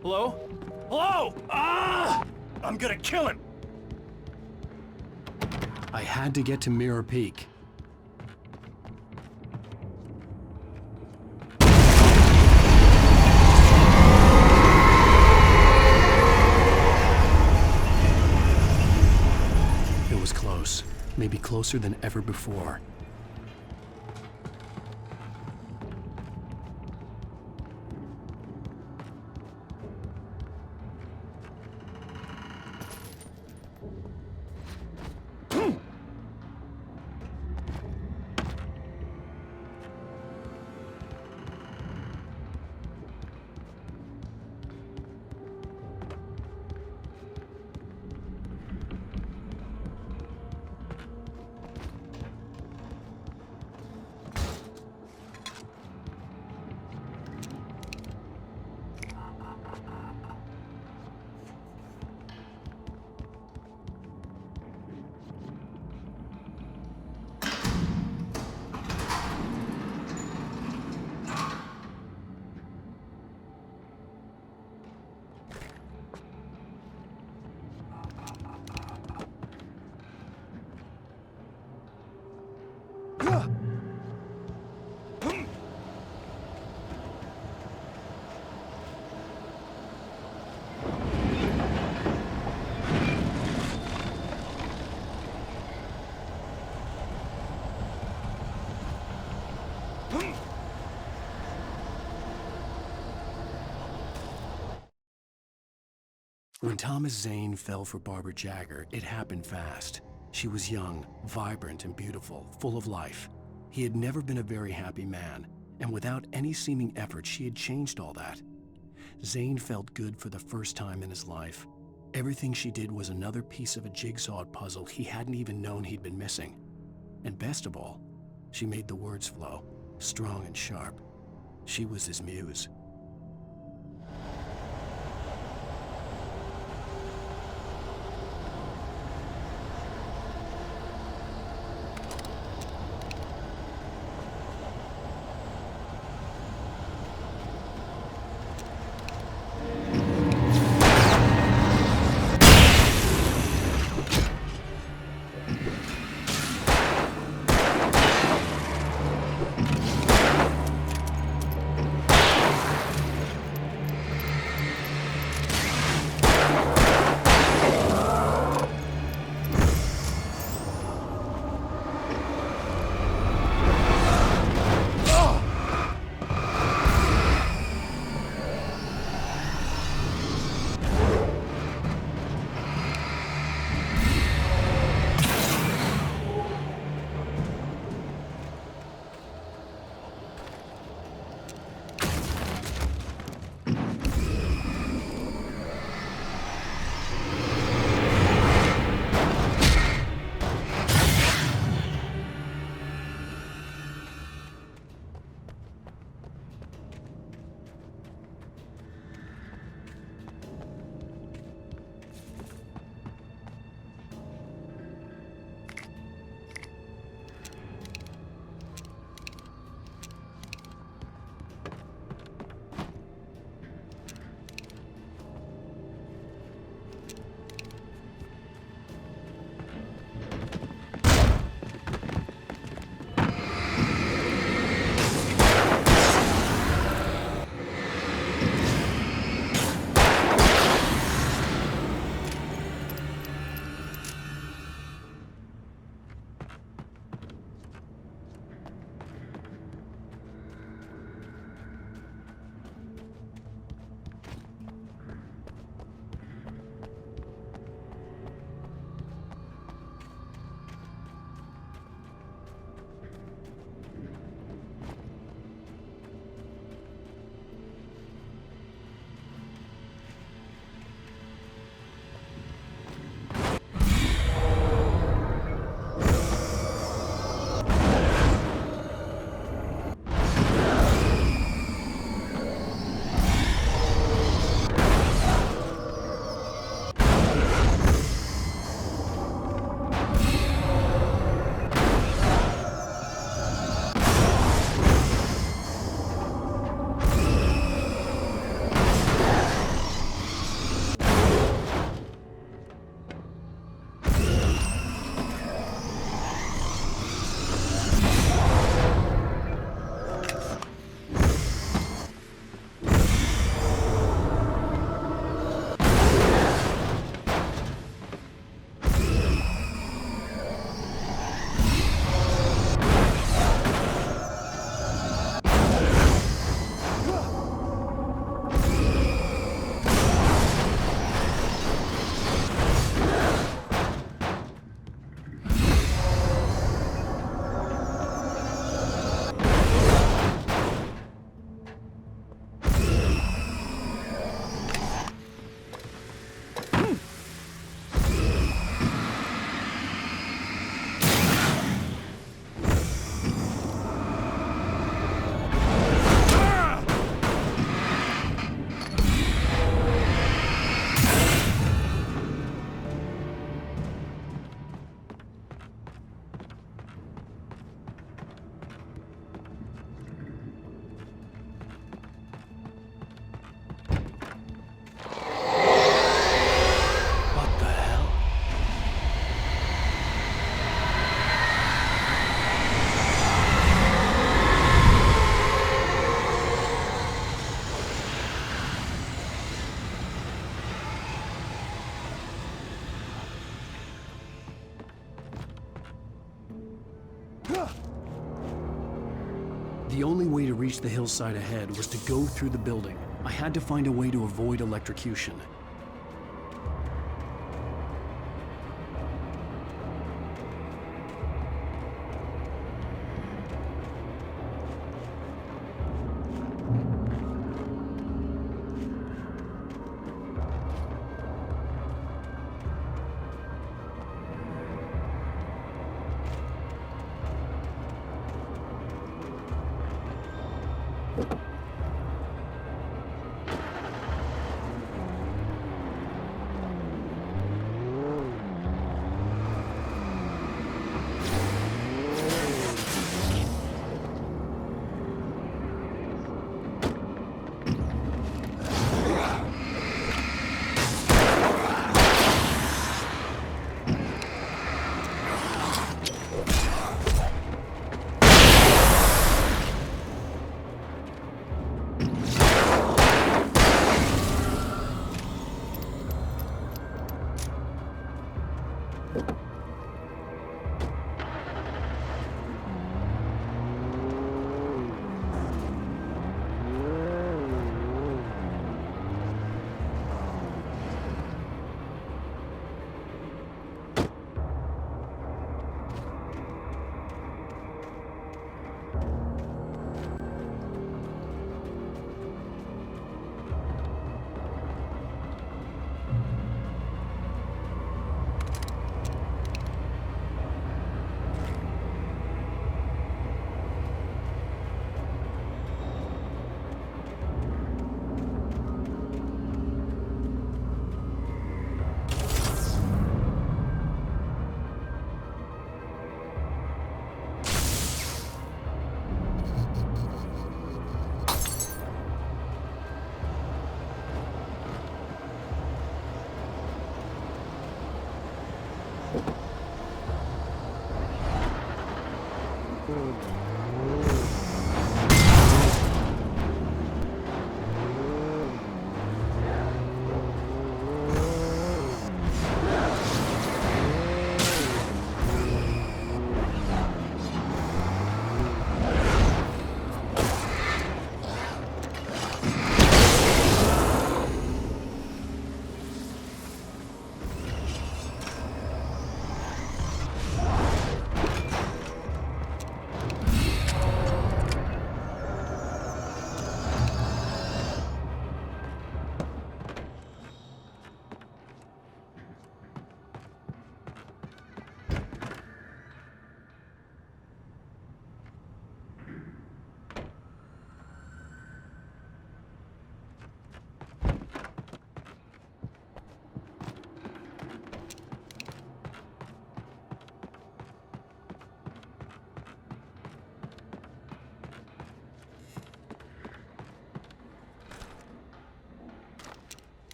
Hello? Hello! Ah! I'm gonna kill him! I had to get to Mirror Peak. It was close, maybe closer than ever before. When Thomas Zane fell for Barbara Jagger, it happened fast. She was young, vibrant, and beautiful, full of life. He had never been a very happy man, and without any seeming effort, she had changed all that. Zane felt good for the first time in his life. Everything she did was another piece of a jigsaw puzzle he hadn't even known he'd been missing. And best of all, she made the words flow, strong and sharp. She was his muse. The only way to reach the hillside ahead was to go through the building. I had to find a way to avoid electrocution.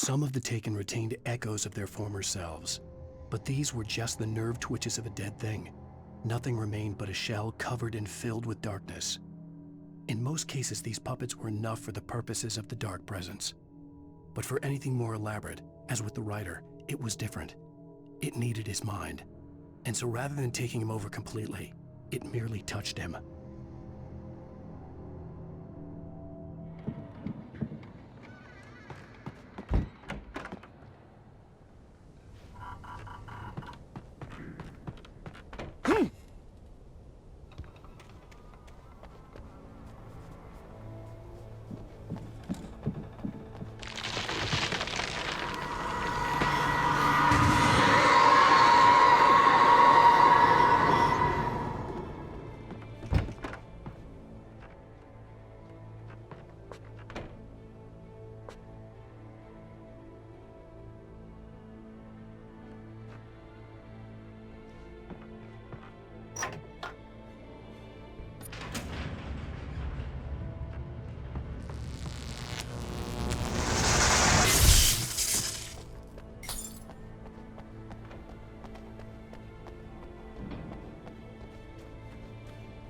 Some of the taken retained echoes of their former selves, but these were just the nerve twitches of a dead thing. Nothing remained but a shell covered and filled with darkness. In most cases, these puppets were enough for the purposes of the dark presence. But for anything more elaborate, as with the writer, it was different. It needed his mind. And so rather than taking him over completely, it merely touched him.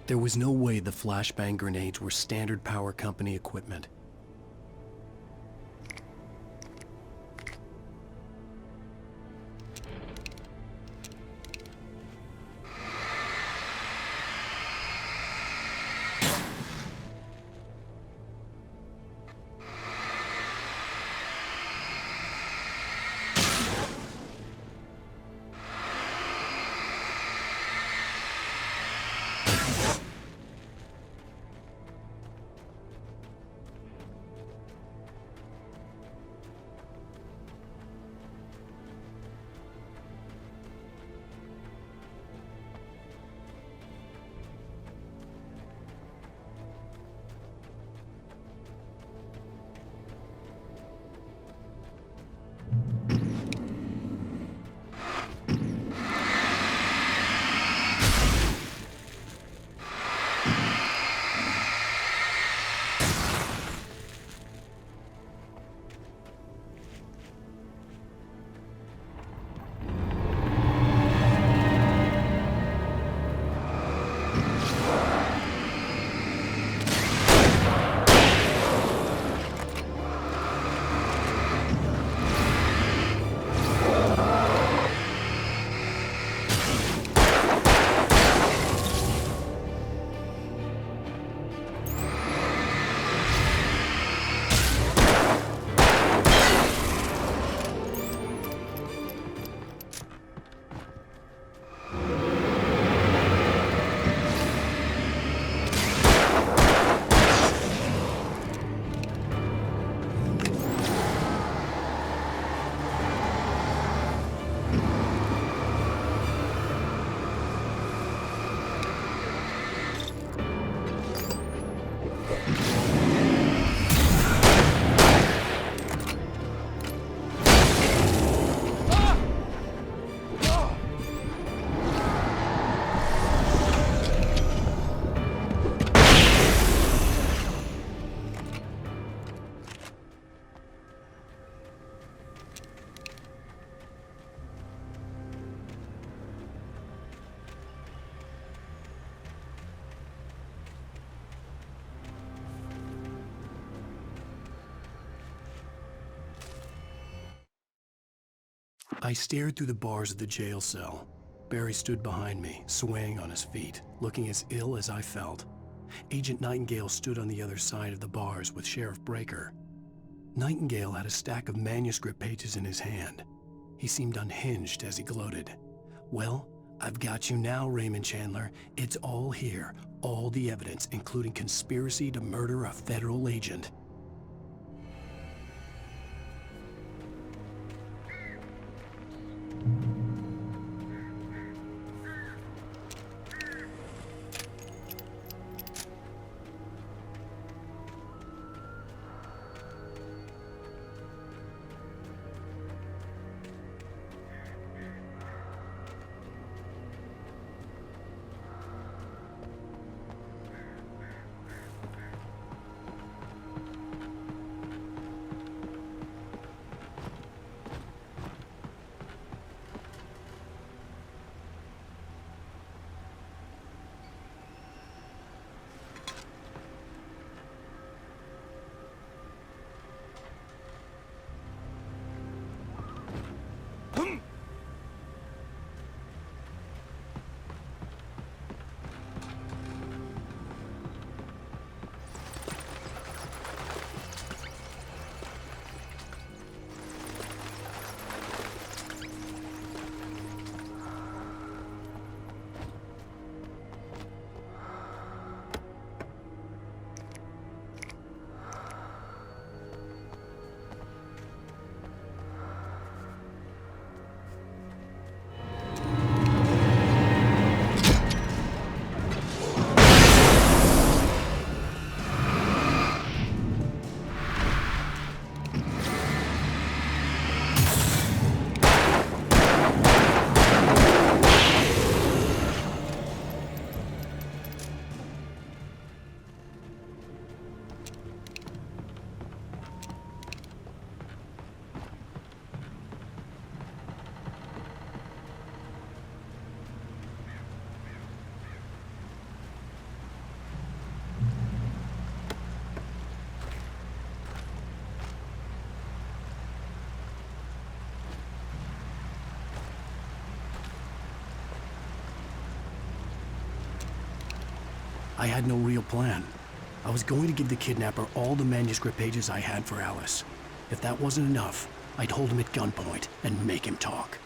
There was no way the flashbang grenades were standard power company equipment. I stared through the bars of the jail cell. Barry stood behind me, swaying on his feet, looking as ill as I felt. Agent Nightingale stood on the other side of the bars with Sheriff Breaker. Nightingale had a stack of manuscript pages in his hand. He seemed unhinged as he gloated. "Well, I've got you now, Raymond Chandler. It's all here. All the evidence, including conspiracy to murder a federal agent." I had no real plan. I was going to give the kidnapper all the manuscript pages I had for Alice. If that wasn't enough, I'd hold him at gunpoint and make him talk.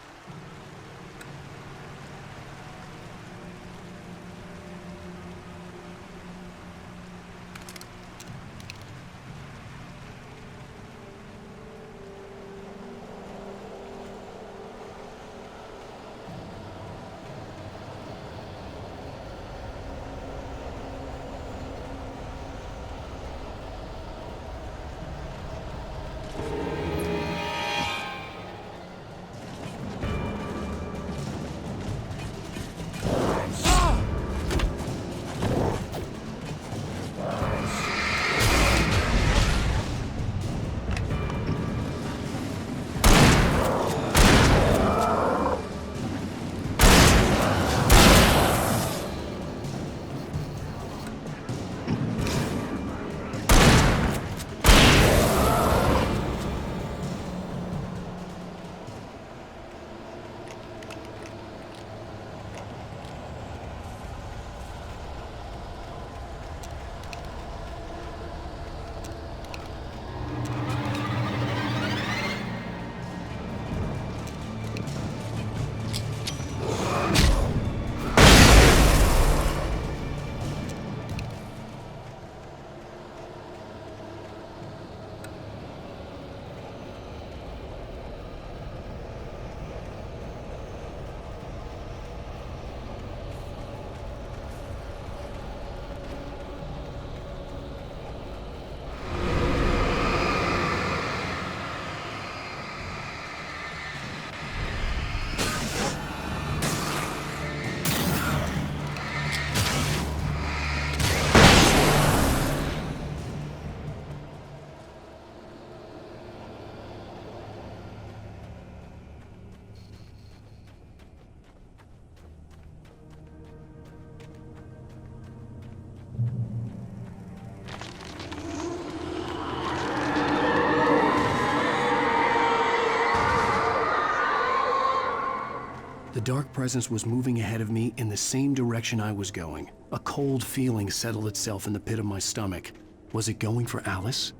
The dark presence was moving ahead of me in the same direction I was going. A cold feeling settled itself in the pit of my stomach. Was it going for Alice?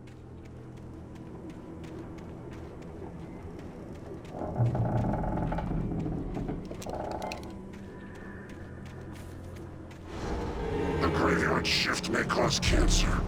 The graveyard shift may cause cancer.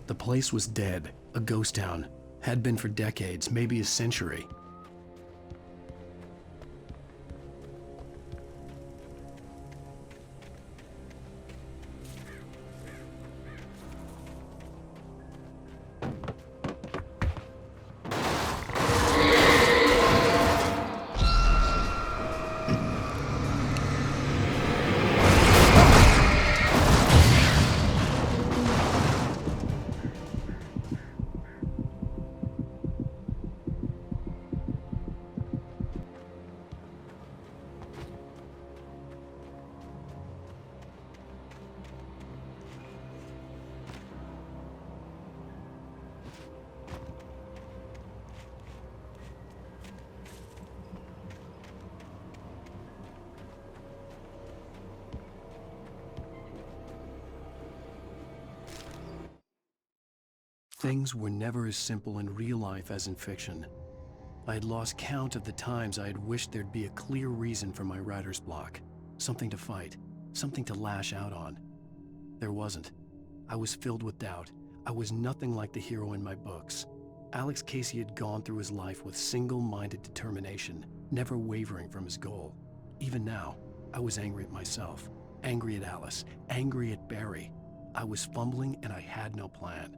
The place was dead, a ghost town. Had been for decades, maybe a century. Things were never as simple in real life as in fiction. I had lost count of the times I had wished there'd be a clear reason for my writer's block. Something to fight, something to lash out on. There wasn't. I was filled with doubt. I was nothing like the hero in my books. Alex Casey had gone through his life with single-minded determination, never wavering from his goal. Even now, I was angry at myself, angry at Alice, angry at Barry. I was fumbling and I had no plan.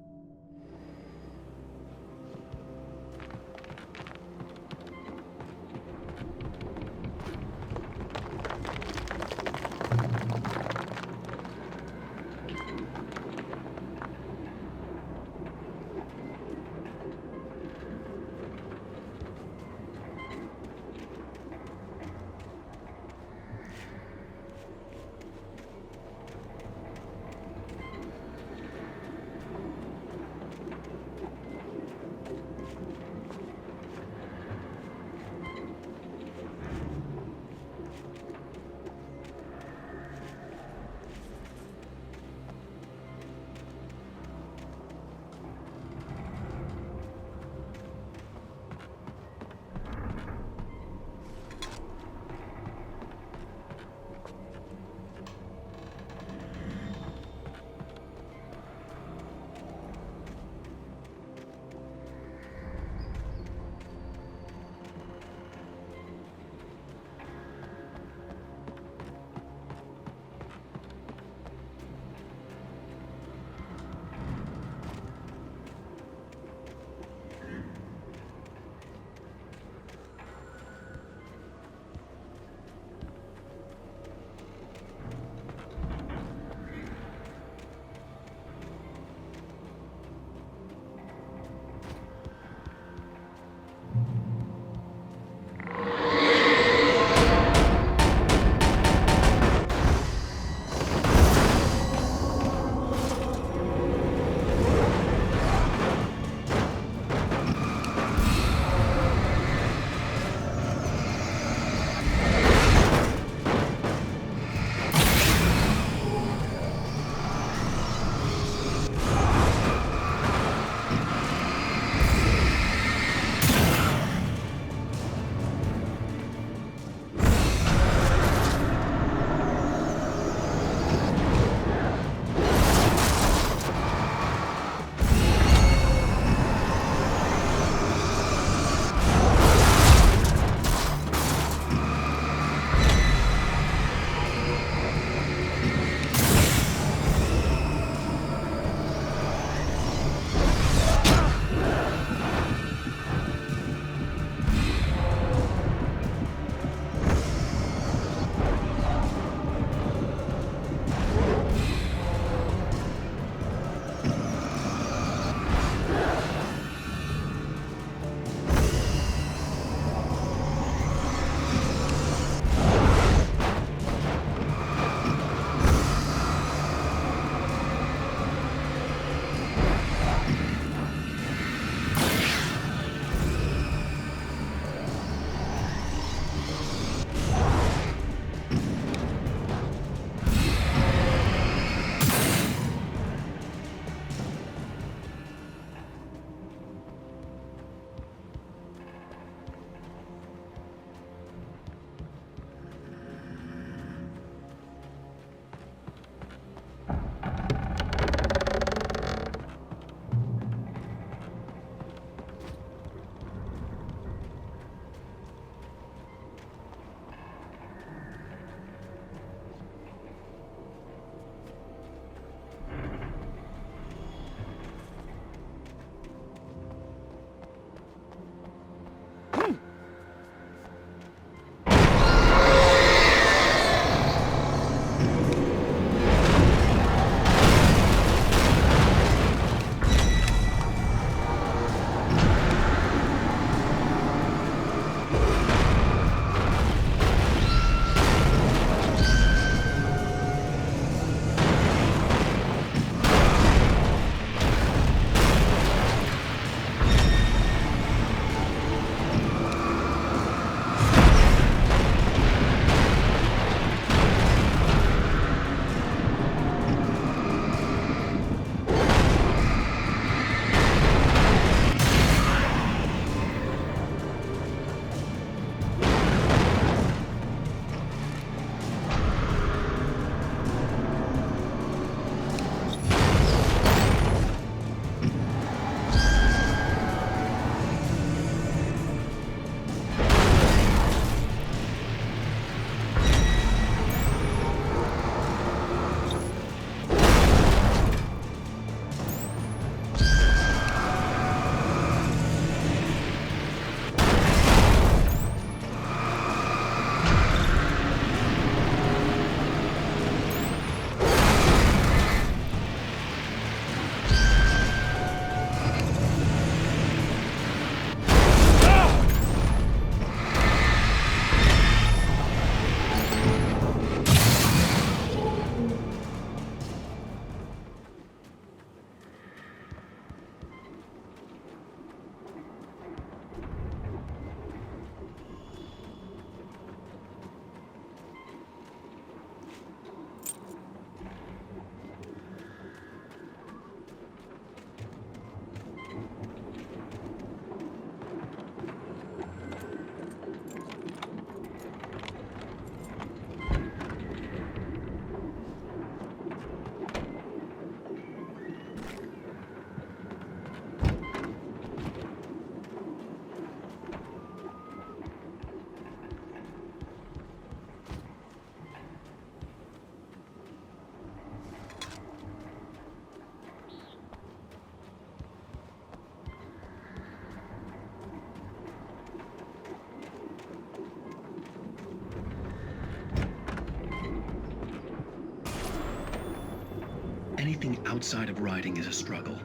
outside of riding is a struggle.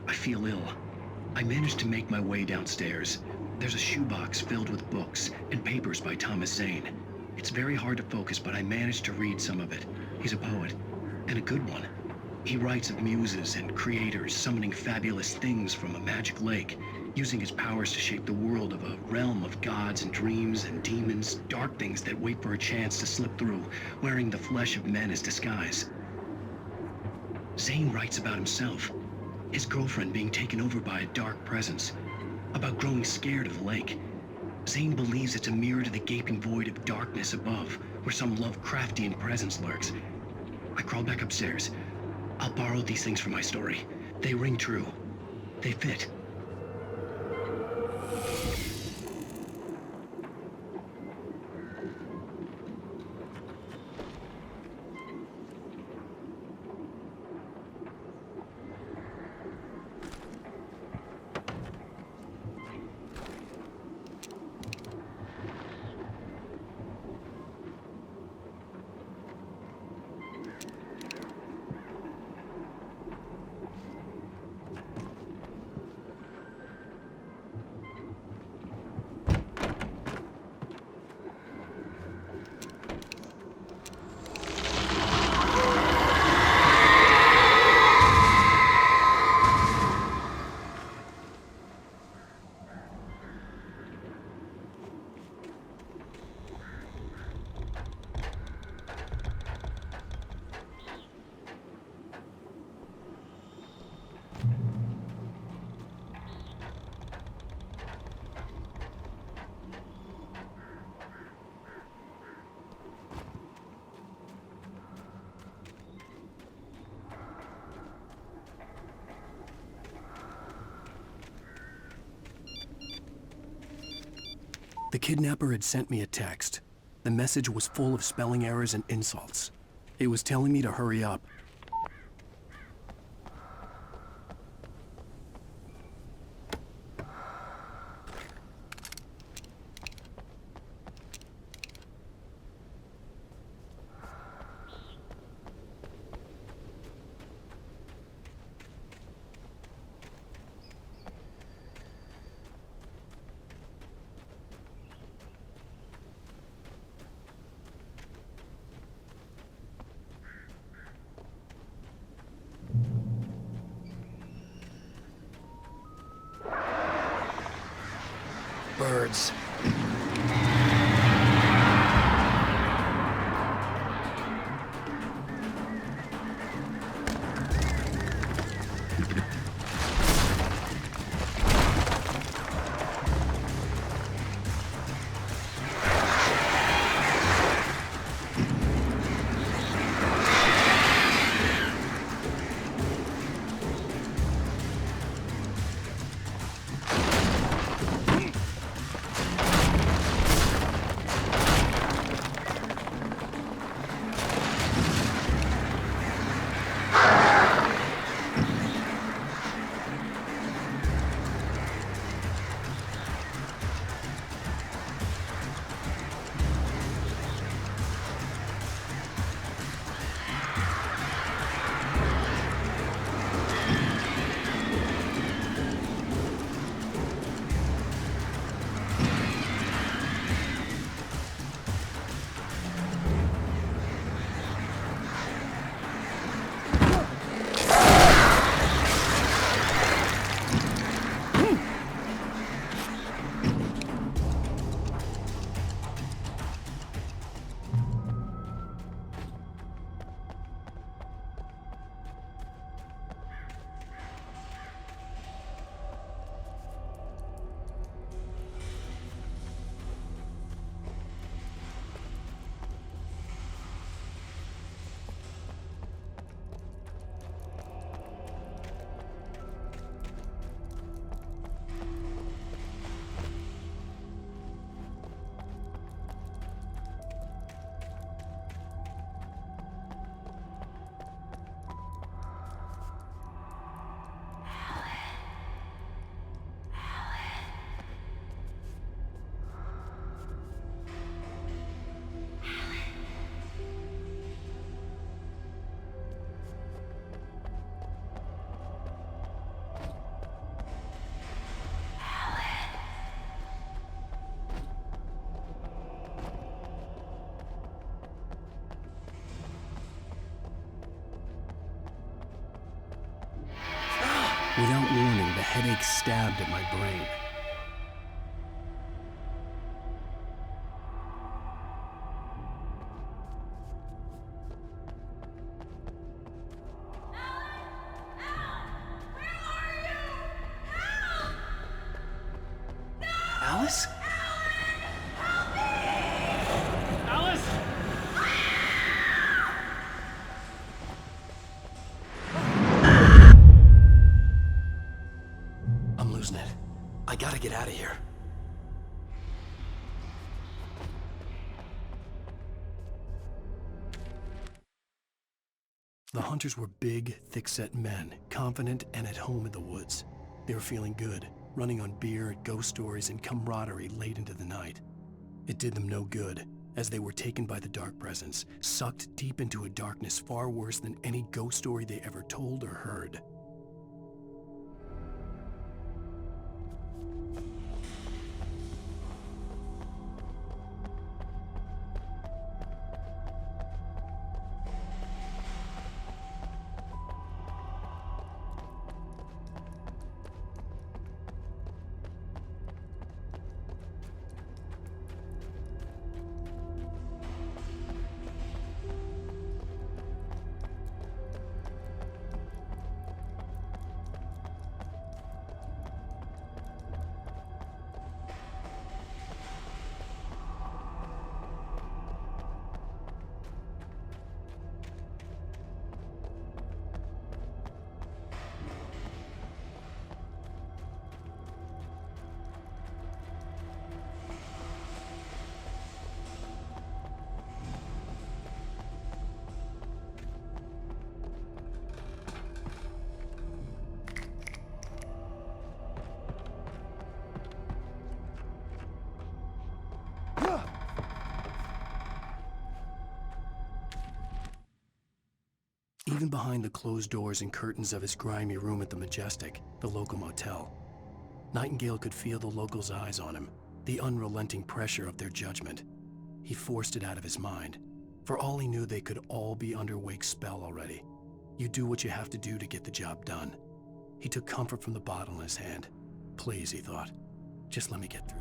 I feel ill. I managed to make my way downstairs. There's a shoebox filled with books and papers by Thomas Zane. It's very hard to focus, but I managed to read some of it. He's a poet, and a good one. He writes of muses and creators summoning fabulous things from a magic lake, using his powers to shape the world of a realm of gods and dreams and demons, dark things that wait for a chance to slip through, wearing the flesh of men as disguise. Zane writes about himself, his girlfriend being taken over by a dark presence, about growing scared of the lake. Zane believes it's a mirror to the gaping void of darkness above, where some Lovecraftian presence lurks. I crawl back upstairs. I'll borrow these things for my story. They ring true. They fit. The kidnapper had sent me a text. The message was full of spelling errors and insults. It was telling me to hurry up. Birds. Without warning, the headache stabbed at my brain. Alice? Alice! I'm losing it. I gotta get out of here. The hunters were big, thick-set men, confident and at home in the woods. They were feeling good, running on beer, ghost stories, and camaraderie late into the night. It did them no good, as they were taken by the dark presence, sucked deep into a darkness far worse than any ghost story they ever told or heard. Even behind the closed doors and curtains of his grimy room at the Majestic, the local motel, Nightingale could feel the locals' eyes on him, the unrelenting pressure of their judgment. He forced it out of his mind. For all he knew, they could all be under Wake's spell already. You do what you have to do to get the job done. He took comfort from the bottle in his hand. Please, he thought, just let me get through.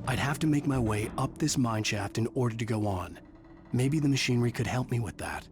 I'd have to make my way up this mine shaft in order to go on. Maybe the machinery could help me with that.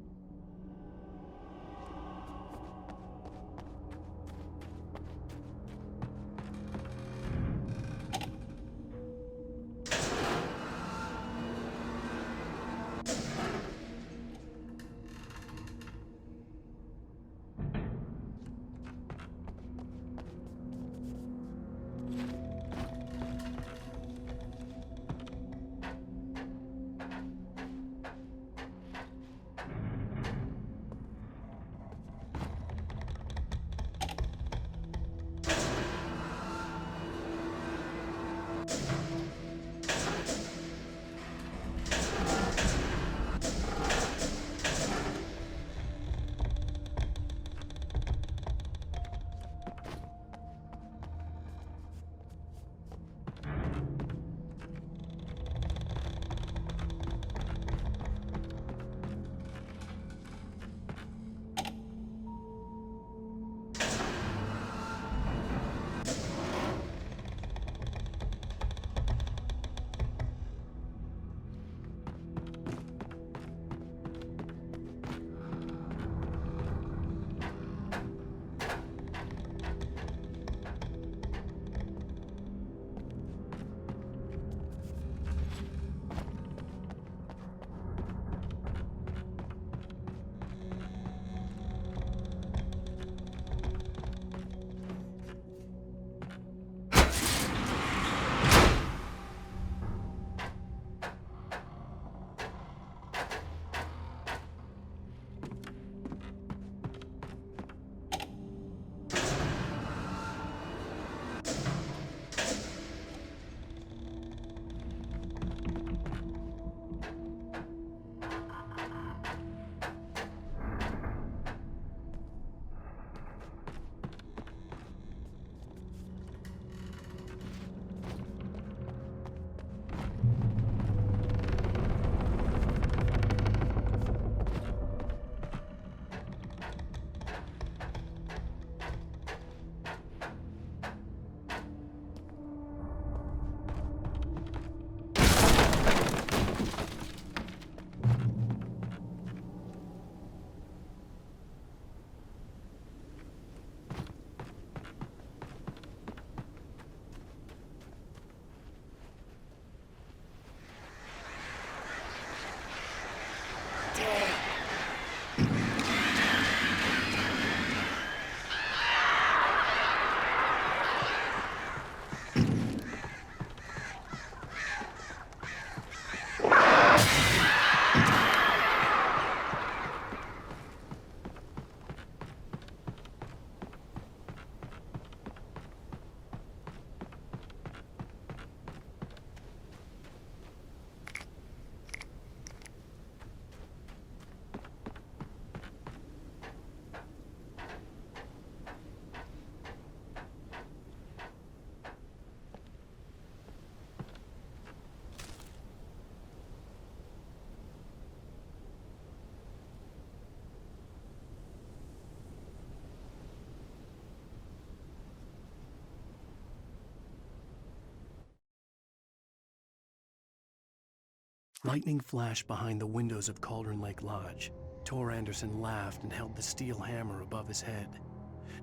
Lightning flashed behind the windows of Cauldron Lake Lodge. Tor Anderson laughed and held the steel hammer above his head.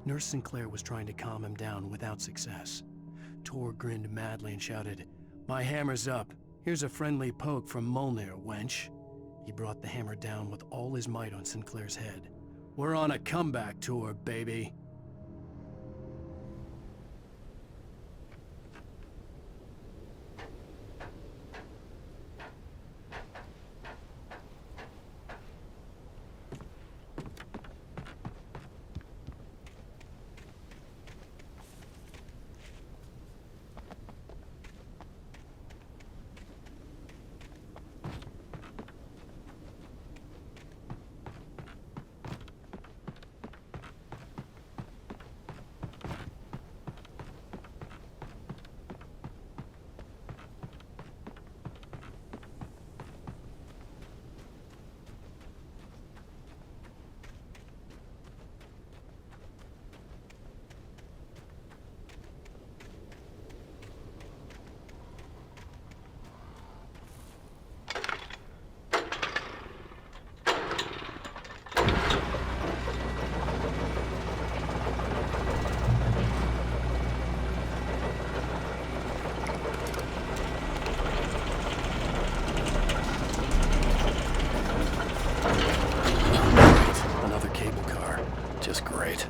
Nurse Sinclair was trying to calm him down without success. Tor grinned madly and shouted, "My hammer's up. Here's a friendly poke from Molnir, wench." He brought the hammer down with all his might on Sinclair's head. "We're on a comeback tour, baby." Great.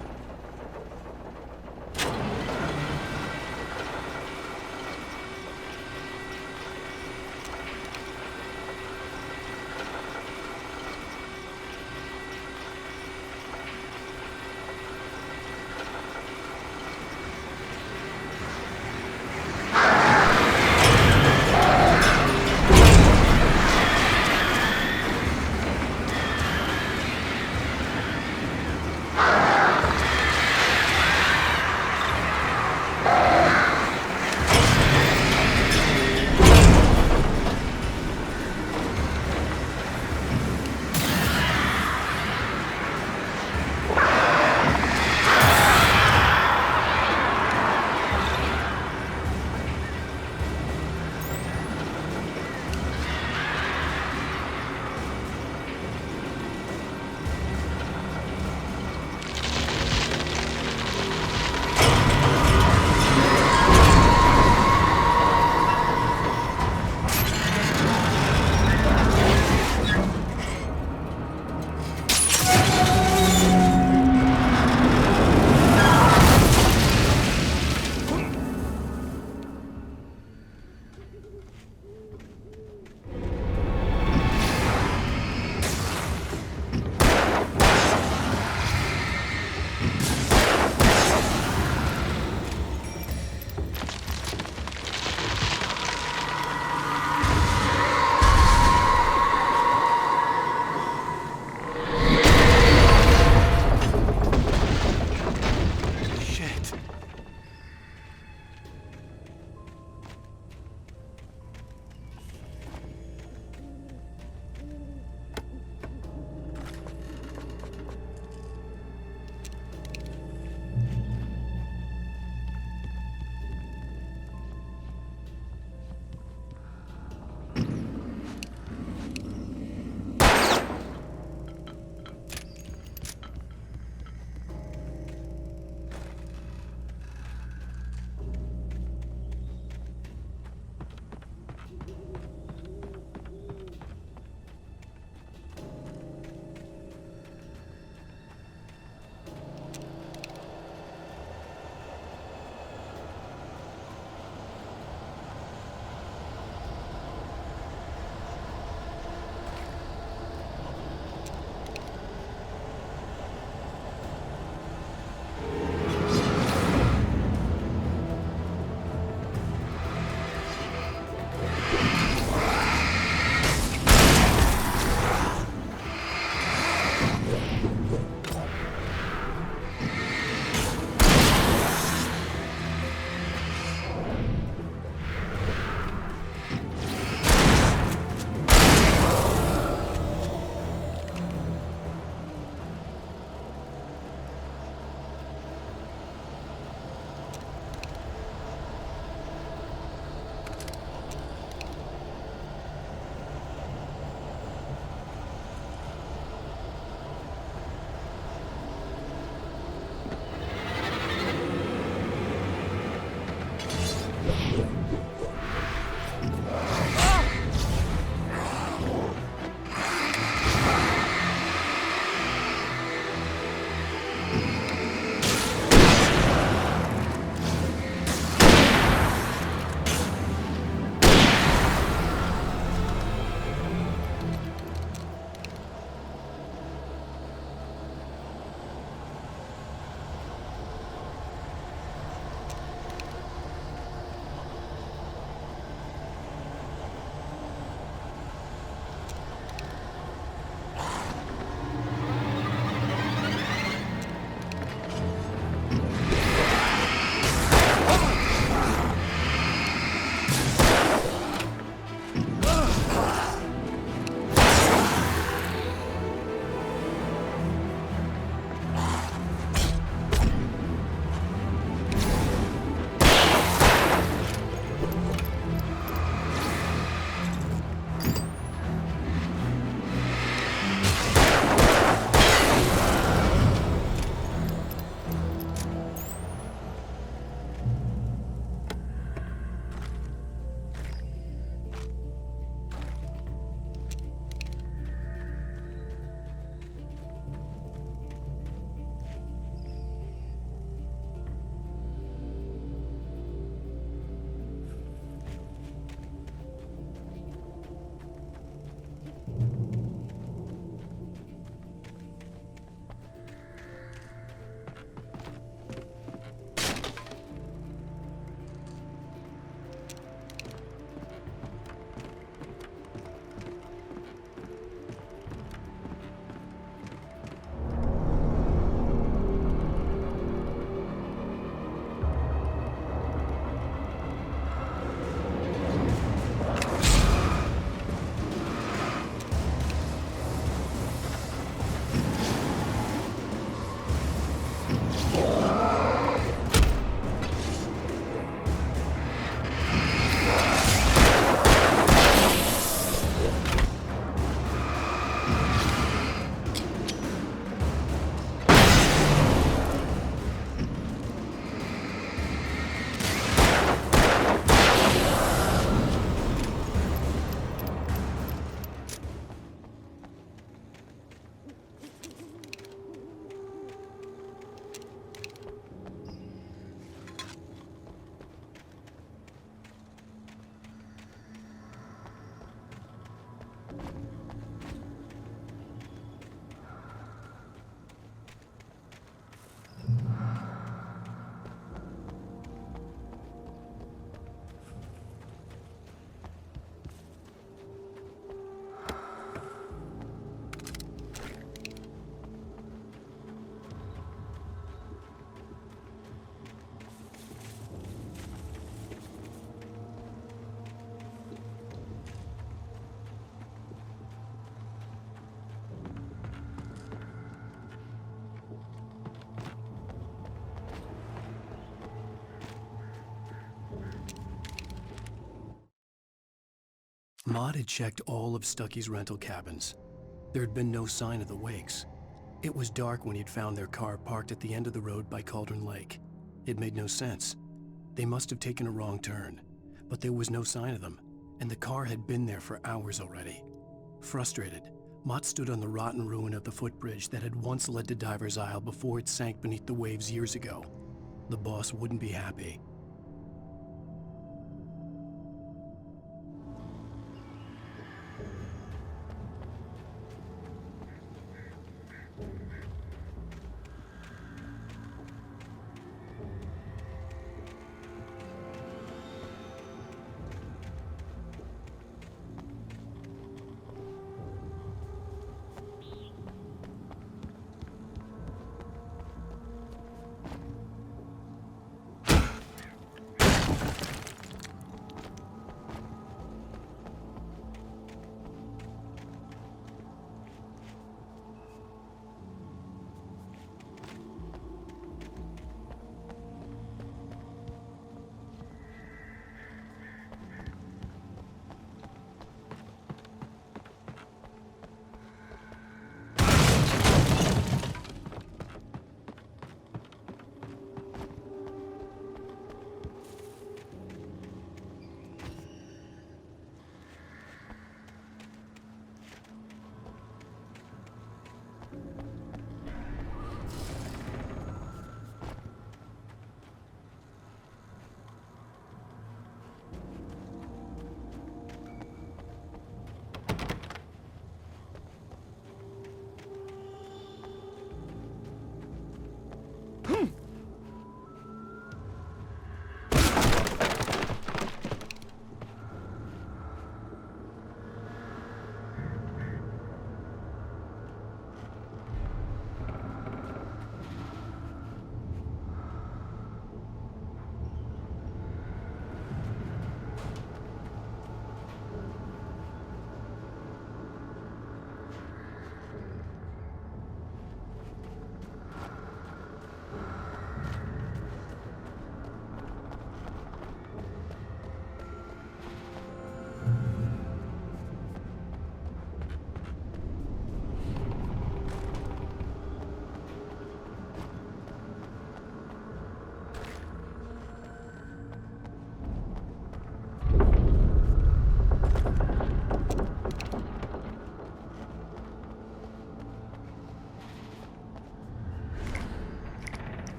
Maud had checked all of Stucky's rental cabins. There had been no sign of the Wakes. It was dark when he'd found their car parked at the end of the road by Cauldron Lake. It made no sense. They must have taken a wrong turn, but there was no sign of them, and the car had been there for hours already. Frustrated, Mott stood on the rotten ruin of the footbridge that had once led to Diver's Isle before it sank beneath the waves years ago. The boss wouldn't be happy.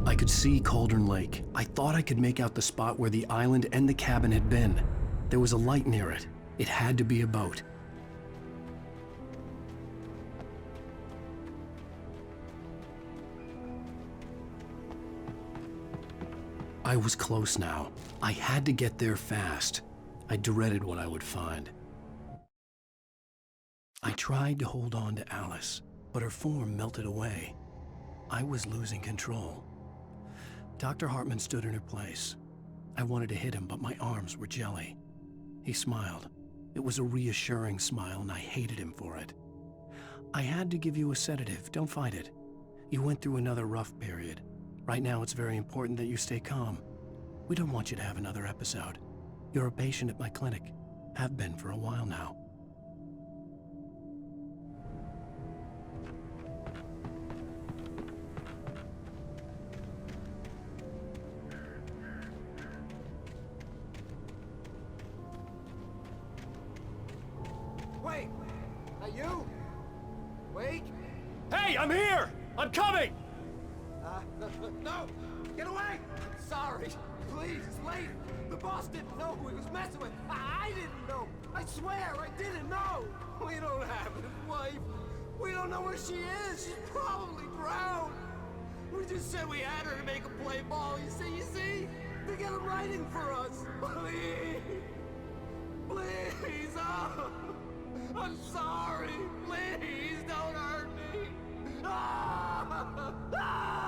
I could see Cauldron Lake. I thought I could make out the spot where the island and the cabin had been. There was a light near it. It had to be a boat. I was close now. I had to get there fast. I dreaded what I would find. I tried to hold on to Alice, but her form melted away. I was losing control. Dr. Hartman stood in her place. I wanted to hit him, but my arms were jelly. He smiled. It was a reassuring smile, and I hated him for it. I had to give you a sedative. Don't fight it. You went through another rough period. Right now, it's very important that you stay calm. We don't want you to have another episode. You're a patient at my clinic. Have been for a while now. Wait! Are you? Wait! Hey, I'm here! I'm coming! No! Get away! Sorry. Please, it's late. The boss didn't know who he was messing with. I didn't know. I swear, I didn't know. We don't have his wife. We don't know where she is. She's probably drowned. We just said we had her to make a play ball. You see? They get him writing for us. Please. Please. Oh. I'm sorry. Please don't hurt me. Ah! Ah!